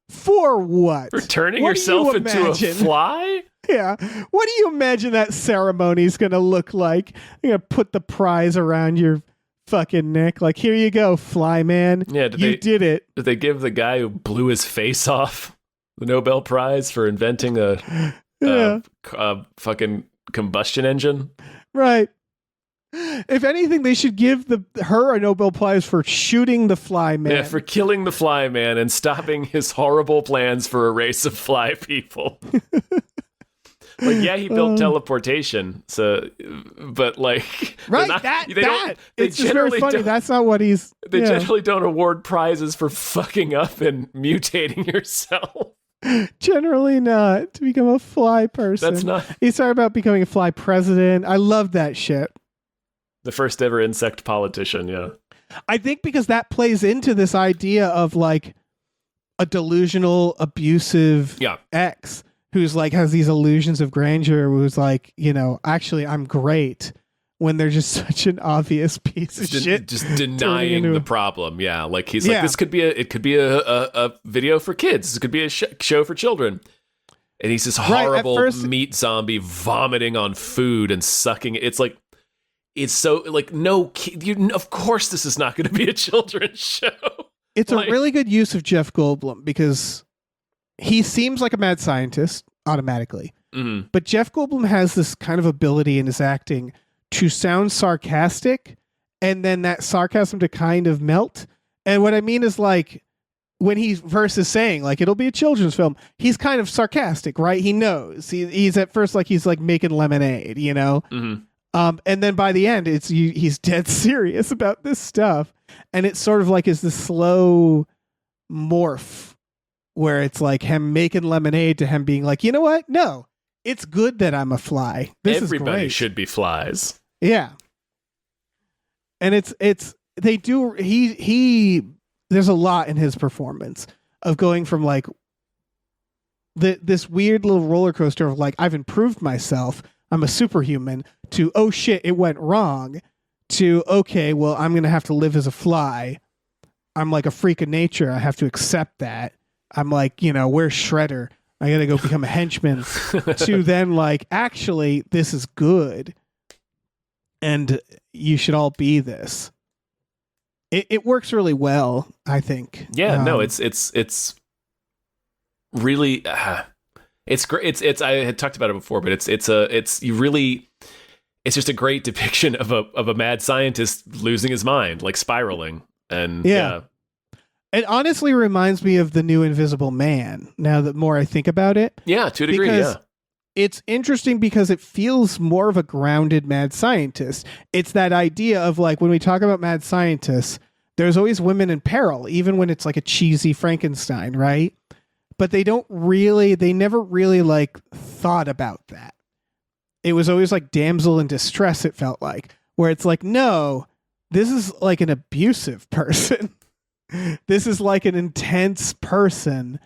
For what? For turning yourself into a fly? Yeah. What do you imagine that ceremony's going to look like? You're going to put the prize around your fucking neck. Like, here you go, fly man. Yeah, did it. Did they give the guy who blew his face off the Nobel Prize for inventing a fucking combustion engine? Right. If anything, they should give her a Nobel Prize for shooting the fly man. Yeah, for killing the fly man and stopping his horrible plans for a race of fly people. Like, yeah, he built teleportation. So, but like, right, it's just very funny. That's not what he's. They generally don't award prizes for fucking up and mutating yourself. Generally not, to become a fly person. That's not. He's talking about becoming a fly president. I love that shit. The first ever insect politician. Yeah. I think because that plays into this idea of like a delusional, abusive ex who's like has these illusions of grandeur, who's like, you know, actually I'm great, when they're just such an obvious piece of shit. Just denying the problem. Yeah. Like he's like, it could be a video for kids. It could be a show for children. And he's this horrible meat zombie vomiting on food and sucking it. It's like, it's so like, no, of course this is not going to be a children's show. It's like, a really good use of Jeff Goldblum because he seems like a mad scientist automatically. Mm-hmm. But Jeff Goldblum has this kind of ability in his acting to sound sarcastic and then that sarcasm to kind of melt. And what I mean is like when he versus saying like it'll be a children's film, he's kind of sarcastic, right? He knows he's at first like he's like making lemonade, you know? Mm-hmm. And then by the end he's dead serious about this stuff. And it's sort of like is this slow morph where it's like him making lemonade to him being like, you know what? No, it's good that I'm a fly. Everybody should be flies. Yeah. And they do, there's a lot in his performance of going from like this weird little roller coaster of like, I've improved myself, I'm a superhuman, to, oh shit, it went wrong, to, okay, well, I'm going to have to live as a fly. I'm like a freak of nature. I have to accept that. I'm like, you know, where's Shredder? I got to go become a henchman. To then like, actually, this is good. And you should all be this. It works really well, I think. Yeah, no, it's really it's great. It's I had talked about it before, but it's just a great depiction of a mad scientist losing his mind, like spiraling. And yeah. It honestly reminds me of the new Invisible Man. Now that more I think about it. Yeah, to a degree, yeah. It's interesting because it feels more of a grounded mad scientist. It's that idea of like when we talk about mad scientists, there's always women in peril, even when it's like a cheesy Frankenstein, right? But they never really like thought about that. It was always like damsel in distress, it felt like, where it's like, no, this is like an abusive person. This is like an intense person.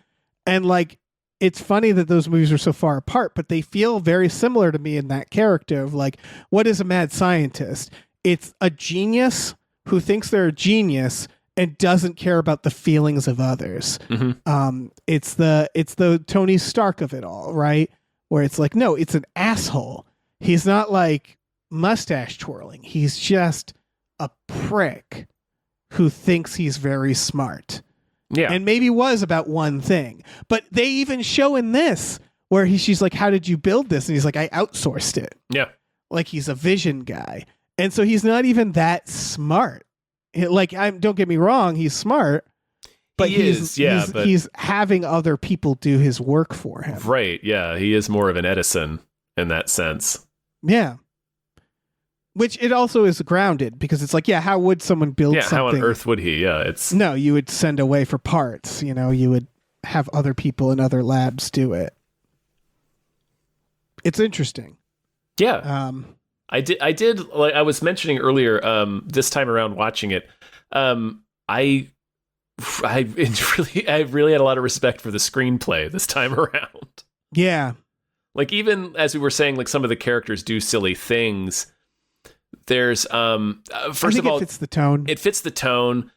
And like, it's funny that those movies are so far apart, but they feel very similar to me in that character of like, what is a mad scientist? It's a genius who thinks they're a genius and doesn't care about the feelings of others. Mm-hmm. It's the Tony Stark of it all, right? Where it's like, no, it's an asshole. He's not like mustache twirling. He's just a prick who thinks he's very smart. Yeah. And maybe was about one thing. But they even show in this where she's like, how did you build this? And he's like, I outsourced it. Yeah. Like he's a vision guy. And so he's not even that smart. Like, don't get me wrong, he's smart. But he's having other people do his work for him. Right. Yeah. He is more of an Edison in that sense. Yeah. Which it also is grounded because it's like, yeah, how would someone build something? How on earth would he? Yeah, No, you would send away for parts. You know, you would have other people in other labs do it. It's interesting. Yeah. I did like I was mentioning earlier, this time around watching it, I really had a lot of respect for the screenplay this time around. Yeah. Like even as we were saying, like some of the characters do silly things. There's first of all, it fits the tone. It fits the tone.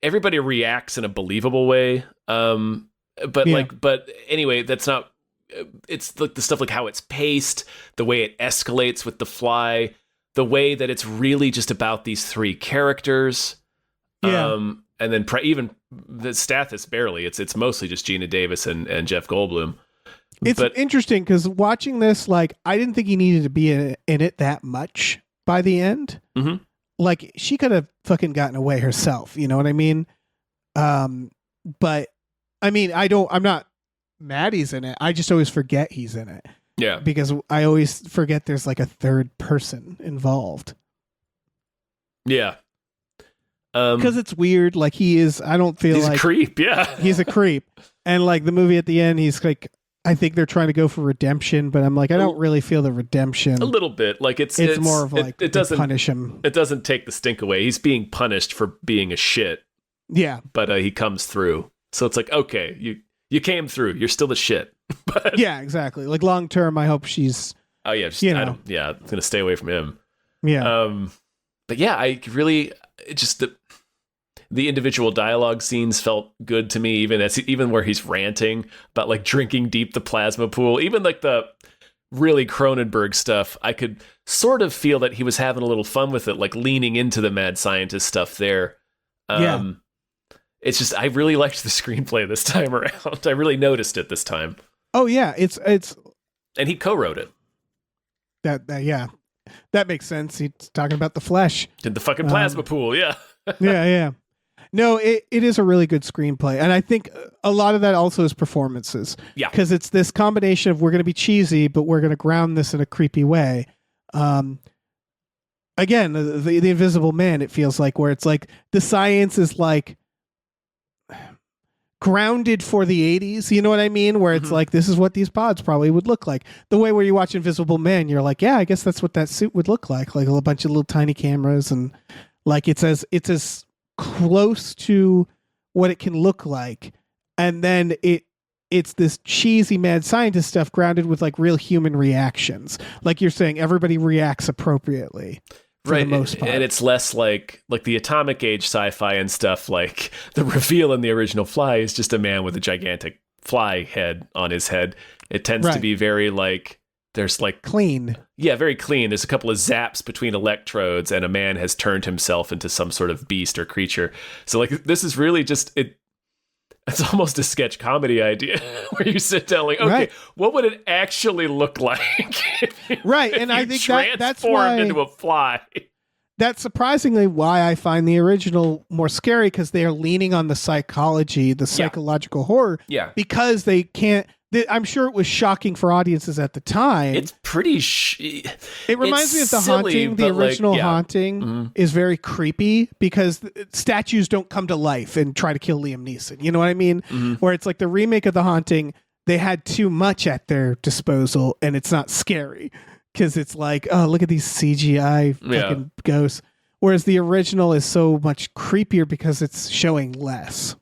Everybody reacts in a believable way. But anyway, that's not. It's like the stuff like how it's paced, the way it escalates with the fly, the way that it's really just about these three characters. Yeah. And then even the Stathis barely. It's mostly just Gina Davis and Jeff Goldblum. It's interesting because watching this, like, I didn't think he needed to be in it that much. By the end, mm-hmm. Like she could have fucking gotten away herself. You know what I mean? But I mean, I'm not mad he's in it. I just always forget he's in it. Yeah. Because I always forget there's like a third person involved. Yeah. Because it's weird. Like he's a creep. Yeah. He's a creep. And like the movie at the end, he's like, I think they're trying to go for redemption, but I'm like, I don't really feel the redemption. A little bit. Like it's more of like it doesn't punish him. It doesn't take the stink away. He's being punished for being a shit. Yeah. But he comes through. So it's like, okay, you came through. You're still the shit. But yeah, exactly. Like long term, I hope she's. Oh yeah, I'm gonna stay away from him. Yeah. But yeah, I really just the individual dialogue scenes felt good to me, even where he's ranting about like drinking deep the plasma pool, even like the really Cronenberg stuff. I could sort of feel that he was having a little fun with it, like leaning into the mad scientist stuff there. It's just, I really liked the screenplay this time around. I really noticed it this time. Oh yeah, it's and he co-wrote it. That makes sense. He's talking about the flesh. In the fucking plasma pool, yeah. yeah. No, it is a really good screenplay. And I think a lot of that also is performances. Yeah. Because it's this combination of we're going to be cheesy, but we're going to ground this in a creepy way. Again, the Invisible Man, it feels like, where it's like the science is like grounded for the 80s, you know what I mean? Where it's like, this is what these pods probably would look like. The way where you watch Invisible Man, you're like, yeah, I guess that's what that suit would look like a bunch of little tiny cameras, and like it's as close to what it can look like. And then it's this cheesy mad scientist stuff grounded with like real human reactions. Like you're saying, everybody reacts appropriately. For the most part. And it's less like the atomic age sci-fi and stuff. Like the reveal in the original Fly is just a man with a gigantic fly head on his head. It tends to be very like, there's like clean. Yeah, very clean. There's a couple of zaps between electrodes and a man has turned himself into some sort of beast or creature. So like, this is really just it's almost a sketch comedy idea where you sit down like, okay, what would it actually look like? And I think that's why into a fly. That's surprisingly why I find the original more scary, because they are leaning on the psychology, the psychological horror. Yeah. Because they can't. I'm sure it was shocking for audiences at the time. It's pretty. It reminds me of The Haunting. The original Haunting is very creepy because statues don't come to life and try to kill Liam Neeson. You know what I mean? Where it's like the remake of The Haunting, they had too much at their disposal, and it's not scary because it's like, oh, look at these CGI fucking ghosts. Whereas the original is so much creepier because it's showing less.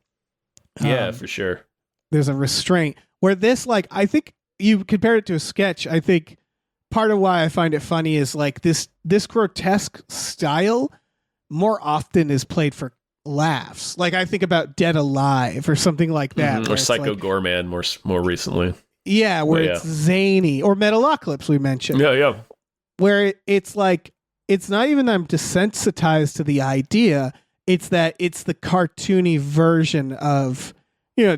Yeah, for sure. There's a restraint. Where this, like, I think you compare it to a sketch. I think part of why I find it funny is like this grotesque style more often is played for laughs. Like I think about Dead Alive or something like that. Or Psycho Gorman more recently. Yeah, where it's zany. Or Metalocalypse we mentioned. Yeah. Where it's like, it's not even that I'm desensitized to the idea. It's that it's the cartoony version of,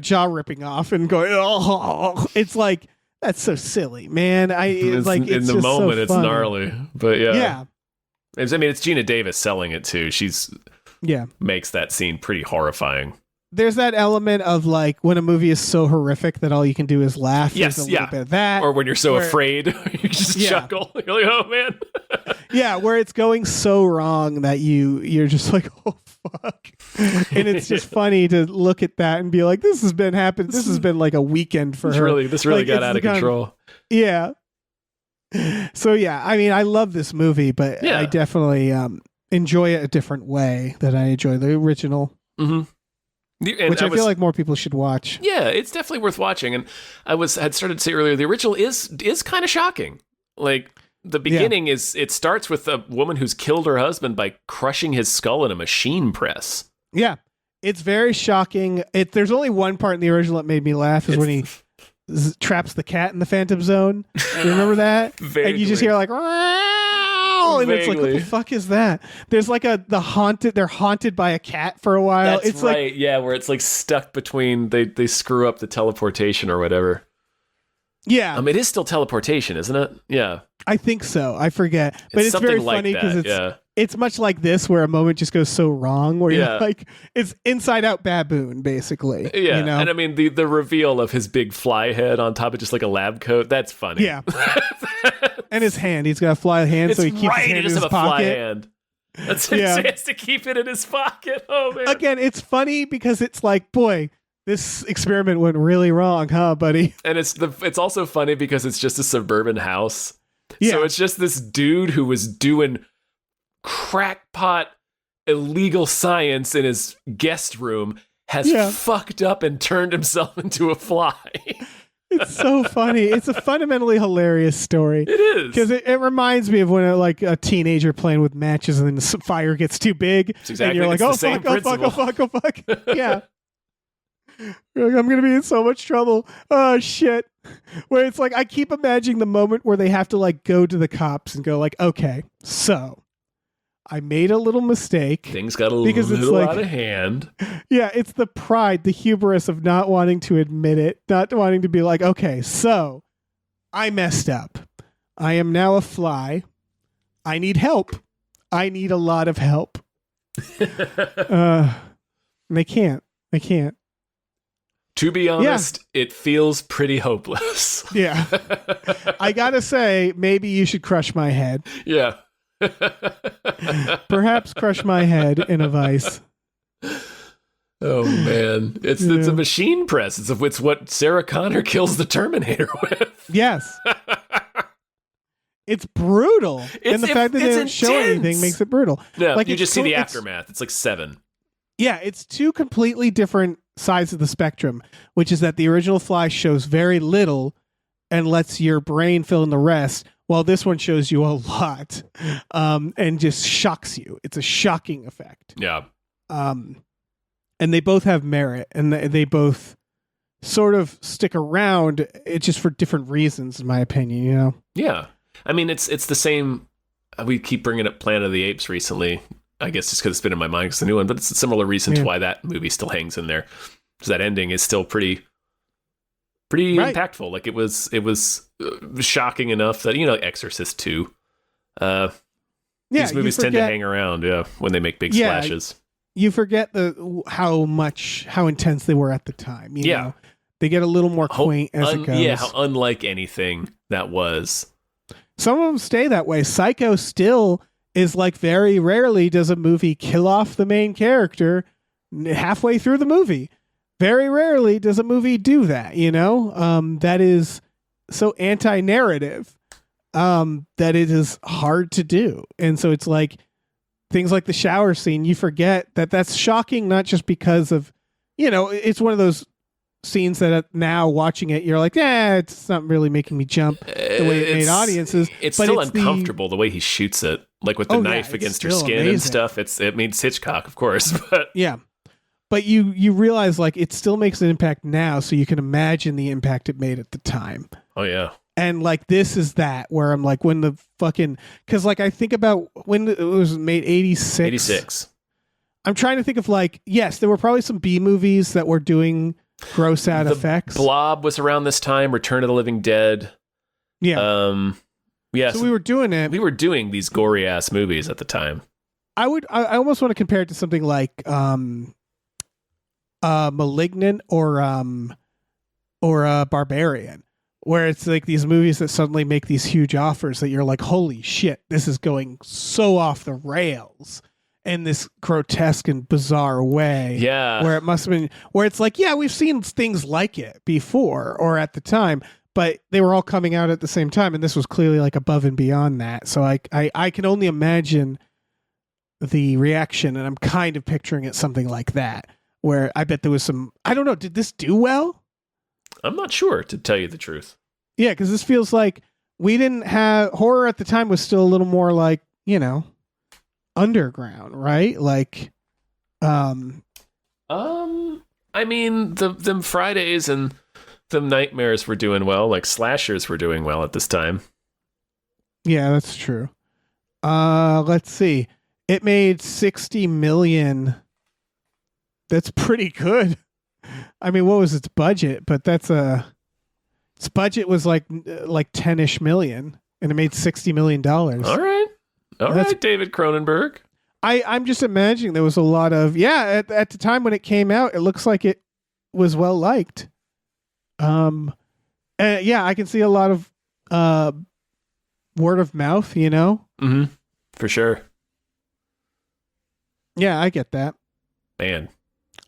jaw ripping off and going, oh, it's like, that's so silly, man. In the moment, it's gnarly, but yeah. It's Gina Davis selling it too. She's makes that scene pretty horrifying. There's that element of like when a movie is so horrific that all you can do is laugh. Yes, There's a little bit of that. Or when you're so afraid, you just chuckle. You're like, oh man. Yeah, where it's going so wrong that you're just like, oh fuck. And it's just funny to look at that and be like, this has been happening. This has been like a weekend for her. This really got out of control. Yeah. So yeah, I mean, I love this movie, but I definitely enjoy it a different way than I enjoy the original. Mm-hmm. Which I feel like more people should watch. Yeah, it's definitely worth watching. And had started to say earlier, the original is kind of shocking. Like the beginning it starts with a woman who's killed her husband by crushing his skull in a machine press. Yeah, it's very shocking. There's only one part in the original that made me laugh is when he traps the cat in the Phantom Zone. You remember that? Vaguely. And you just hear like, and Vaguely. it's like, what the fuck is that? There's like they're haunted by a cat for a while. That's it's right. Like, yeah, where it's like stuck between, they screw up the teleportation or whatever. Yeah. It is still teleportation, isn't it? Yeah. I think so. I forget. But it's very funny because it's much like this where a moment just goes so wrong where you're like, it's Inside Out Baboon, basically. Yeah. You know? And I mean, the reveal of his big fly head on top of just like a lab coat, that's funny. Yeah. And his hand. He's got a fly hand, so he keeps his hand in his pocket. Fly hand. That's he has to keep it in his pocket. Oh, man. Again, it's funny because it's like, boy, this experiment went really wrong, huh, buddy? And it's also funny because it's just a suburban house. Yeah. So it's just this dude who was doing crackpot illegal science in his guest room has fucked up and turned himself into a fly. It's so funny. It's a fundamentally hilarious story. It is. Because it reminds me of when a teenager playing with matches and then the fire gets too big. Exactly. And you're like, oh fuck, oh fuck. Yeah. You're like, I'm going to be in so much trouble. Oh shit. Where it's like, I keep imagining the moment where they have to like go to the cops and go like, okay, so I made a little mistake. Things got a little out of hand. Yeah, it's the pride, the hubris of not wanting to admit it, not wanting to be like, okay, so I messed up. I am now a fly. I need help. I need a lot of help. And they can't. They can't. To be honest, it feels pretty hopeless. Yeah. I gotta say, maybe you should crush my head. Yeah. Perhaps crush my head in a vice. Oh man, it's a machine press. It's what Sarah Connor kills the Terminator with. Yes, it's brutal, and the fact that they don't show anything makes it brutal. Yeah, like you just see the aftermath. It's like 7. Yeah, it's 2 completely different sides of the spectrum, which is that the original Fly shows very little and lets your brain fill in the rest. Well, this one shows you a lot and just shocks you. It's a shocking effect. Yeah. And they both have merit, and they both sort of stick around. It's just for different reasons, in my opinion, you know? Yeah. I mean, it's the same. We keep bringing up Planet of the Apes recently. I guess just because it's been in my mind because it's a new one, but it's a similar reason to why that movie still hangs in there. Because that ending is still pretty impactful. Like it was shocking enough that, Exorcist 2. These movies tend to hang around, when they make big splashes. You forget how intense they were at the time. You know? They get a little more quaint as it goes. Yeah, how unlike anything that was. Some of them stay that way. Psycho still is like very rarely does a movie kill off the main character halfway through the movie. Very rarely does a movie do that, that is so anti-narrative that it is hard to do. And so it's like things like the shower scene, you forget that that's shocking, not just because of, it's one of those scenes that now watching it, you're like, it's not really making me jump the way it made audiences. It's still uncomfortable the way he shoots it, like with the knife against her skin and stuff. It means Hitchcock, of course, but yeah. But you realize like it still makes an impact now, so you can imagine the impact it made at the time. Oh yeah. And like this is that where I'm like when the fucking because like I think about when it was made 86. 86. I'm trying to think of like yes, there were probably some B movies that were doing gross out effects. Blob was around this time. Return of the Living Dead. Yeah. Yeah. So we were doing it. We were doing these gory ass movies at the time. I almost want to compare it to something like Malignant or Barbarian, where it's like these movies that suddenly make these huge offers that you're like, holy shit, this is going so off the rails in this grotesque and bizarre way. Yeah. Where it must have been, where it's like, yeah, we've seen things like it before or at the time, but they were all coming out at the same time. And this was clearly like above and beyond that. So I can only imagine the reaction, and I'm kind of picturing it something like that. Where I bet there was some, I don't know, did this do well? I'm not sure, to tell you the truth. Yeah, because this feels like we didn't have, horror at the time was still a little more like, underground, right? Like, I mean, them Fridays and them Nightmares were doing well, like slashers were doing well at this time. Yeah, that's true. Let's see. It made 60 million. That's pretty good. I mean, what was its budget? But its budget was like 10-ish million, and it made $60 million. All right, David Cronenberg. I'm just imagining there was a lot of at the time when it came out, it looks like it was well liked. I can see a lot of word of mouth. Mm-hmm. For sure. Yeah, I get that. Man.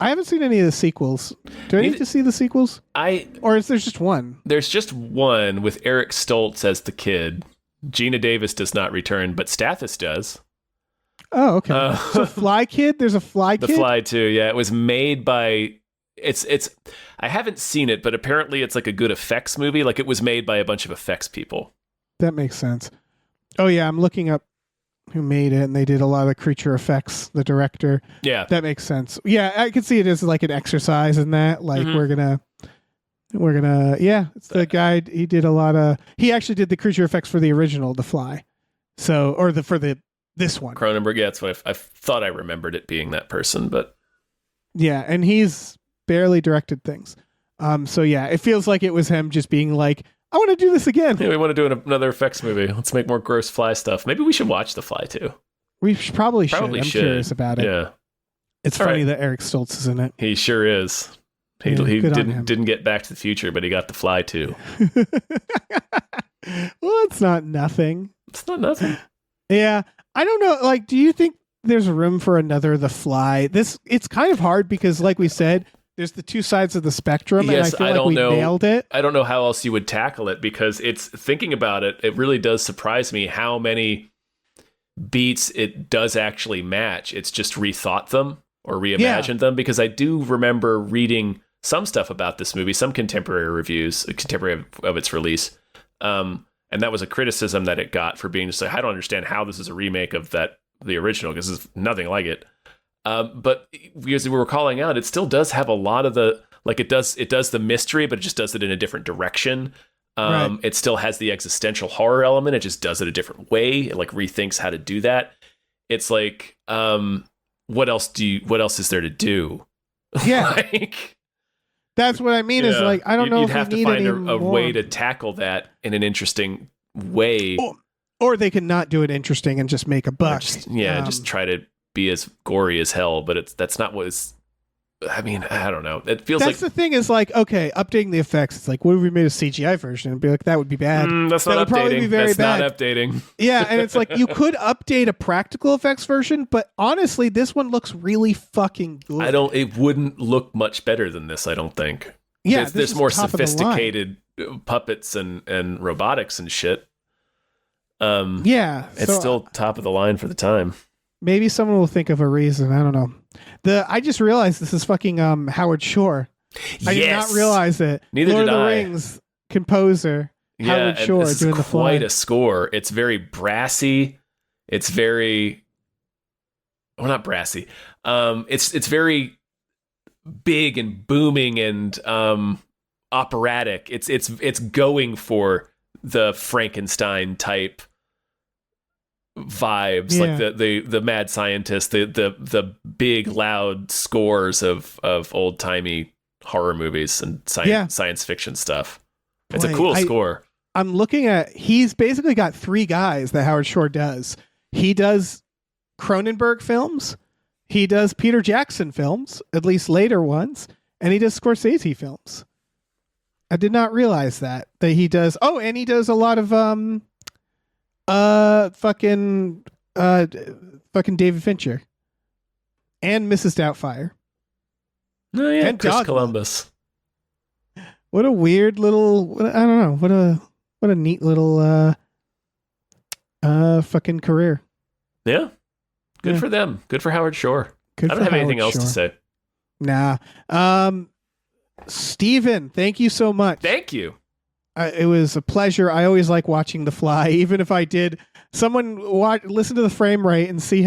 I haven't seen any of the sequels. Do I need to see the sequels? Or is there just one? There's just one with Eric Stoltz as the kid. Gina Davis does not return, but Stathis does. Oh, okay. So Fly Kid? There's a Fly Kid? The Fly too, yeah. It was made by... It's. I haven't seen it, but apparently it's like a good effects movie. Like it was made by a bunch of effects people. That makes sense. Oh, yeah. I'm looking up who made it, and they did a lot of creature effects, the director. Yeah. That makes sense. Yeah, I could see it as like an exercise in that. Like we're gonna, yeah, it's the guy, he did a lot of, he actually did the creature effects for the original, The Fly. So, or this one. Cronenberg, yeah, that's what I thought I remembered it being that person, but. Yeah, and he's barely directed things. So yeah, it feels like it was him just being like, I want to do this again. Yeah, we want to do another effects movie. Let's make more gross Fly stuff. Maybe we should watch The Fly too. We probably should. I'm curious about it. Yeah. It's funny that Eric Stoltz is in it. He sure is. He didn't get Back to the Future, but he got The Fly too. Well, it's not nothing. It's not nothing. Yeah. I don't know. Like, do you think there's room for another The Fly? It's kind of hard because, like we said, there's the two sides of the spectrum, and I feel like we nailed it. I don't know how else you would tackle it, because it's, thinking about it, it really does surprise me how many beats it does actually match. It's just rethought them or reimagined them, because I do remember reading some stuff about this movie, some contemporary reviews, contemporary of its release, and that was a criticism that it got for being just like, I don't understand how this is a remake of the original, because it's nothing like it. But as we were calling out, it still does have a lot of the, like, it does the mystery, but it just does it in a different direction. Right. It still has the existential horror element. It just does it a different way. It like rethinks how to do that. It's like, what else is there to do? Yeah. Like, that's what I mean. Is like, I don't know. You'd have to find a way to tackle that in an interesting way. Or they can not do it interesting and just make a buck. Just try to be as gory as hell, but that's not what is. I mean, I don't know. It feels that's the thing is like, okay, updating the effects. It's like, what if we made a CGI version and be like, that would be bad. That's not updating. Would probably be very bad. Not updating. Yeah, and it's like, you could update a practical effects version, but honestly, this one looks really fucking good. It wouldn't look much better than this, I don't think. Yeah, there's more sophisticated puppets and robotics and shit. Yeah, it's still top of the line for the time. Maybe someone will think of a reason. I don't know. I just realized this is fucking Howard Shore. I did not realize it. Neither Lord did of the I. Rings composer Howard Shore this doing is The Fly. Quite a score. It's very brassy. It's very, well, not brassy. It's very big and booming and operatic. It's going for the Frankenstein type vibes, like the mad scientist, the big loud scores of old timey horror movies and science fiction stuff. It's a cool score. I'm looking at, he's basically got three guys that Howard Shore does. He does Cronenberg films, he does Peter Jackson films, at least later ones, and he does Scorsese films. I did not realize that he does. Oh, and he does a lot of fucking David Fincher and Mrs. Doubtfire. Oh yeah, and Chris Dogma. Columbus. What a weird little, I don't know, what a neat little fucking career. Yeah. Good for them. Good for Howard Shore. I don't have anything else to say. Nah. Steven, thank you so much. Thank you. It was a pleasure. I always like watching The Fly, even if I did. Someone listen to the frame rate and see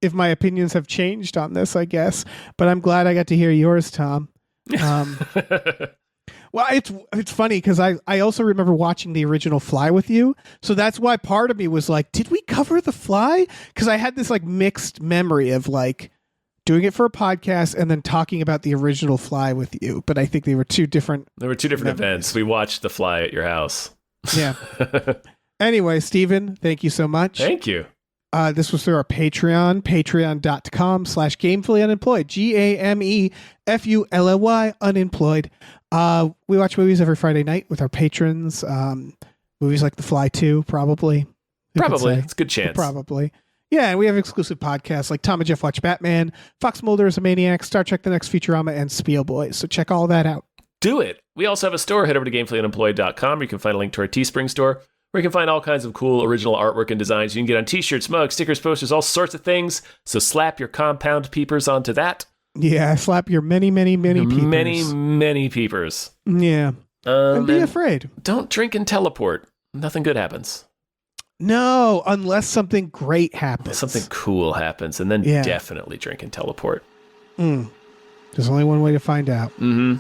if my opinions have changed on this, I guess. But I'm glad I got to hear yours, Tom. Well, it's funny because I also remember watching the original Fly with you. So that's why part of me was like, did we cover The Fly? Because I had this like mixed memory of like doing it for a podcast and then talking about the original Fly with you. But I think they were two different. There were two different events. We watched The Fly at your house. Yeah. Anyway, Steven, thank you so much. Thank you. This was through our Patreon, patreon.com/gamefullyunemployed, GAMEFULLY unemployed. We watch movies every Friday night with our patrons. Movies like The Fly 2, probably. Probably. It's a good chance. Probably. Yeah, and we have exclusive podcasts like Tom and Jeff Watch Batman, Fox Mulder is a Maniac, Star Trek The Next Futurama, and Spiel Boys. So check all that out. Do it. We also have a store. Head over to GamefullyUnemployed.com where you can find a link to our Teespring store, where you can find all kinds of cool original artwork and designs. You can get on t-shirts, mugs, stickers, posters, all sorts of things. So slap your compound peepers onto that. Yeah, slap your many peepers. Many peepers. Yeah. And be afraid. Don't drink and teleport. Nothing good happens. No, unless something great happens. Something cool happens, and then definitely drink and teleport. There's only one way to find out. We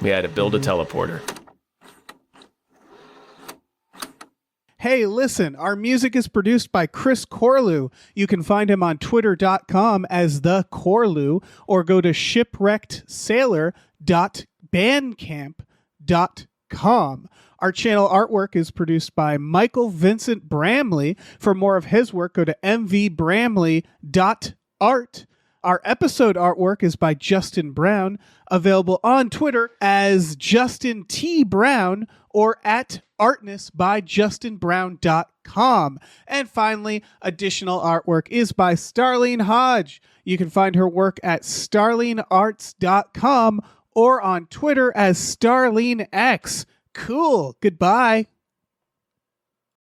had to build a teleporter. Hey, listen, our music is produced by Chris Corlew. You can find him on twitter.com as the Corlew, or go to shipwreckedsailor.bandcamp.com. Our channel artwork is produced by Michael Vincent Bramley. For more of his work, go to mvbramley.art. Our episode artwork is by Justin Brown, available on Twitter as Justin T. Brown or at artnessbyjustinbrown.com. And finally, additional artwork is by Starlene Hodge. You can find her work at starlenearts.com or on Twitter as StarleneX. Cool. Goodbye.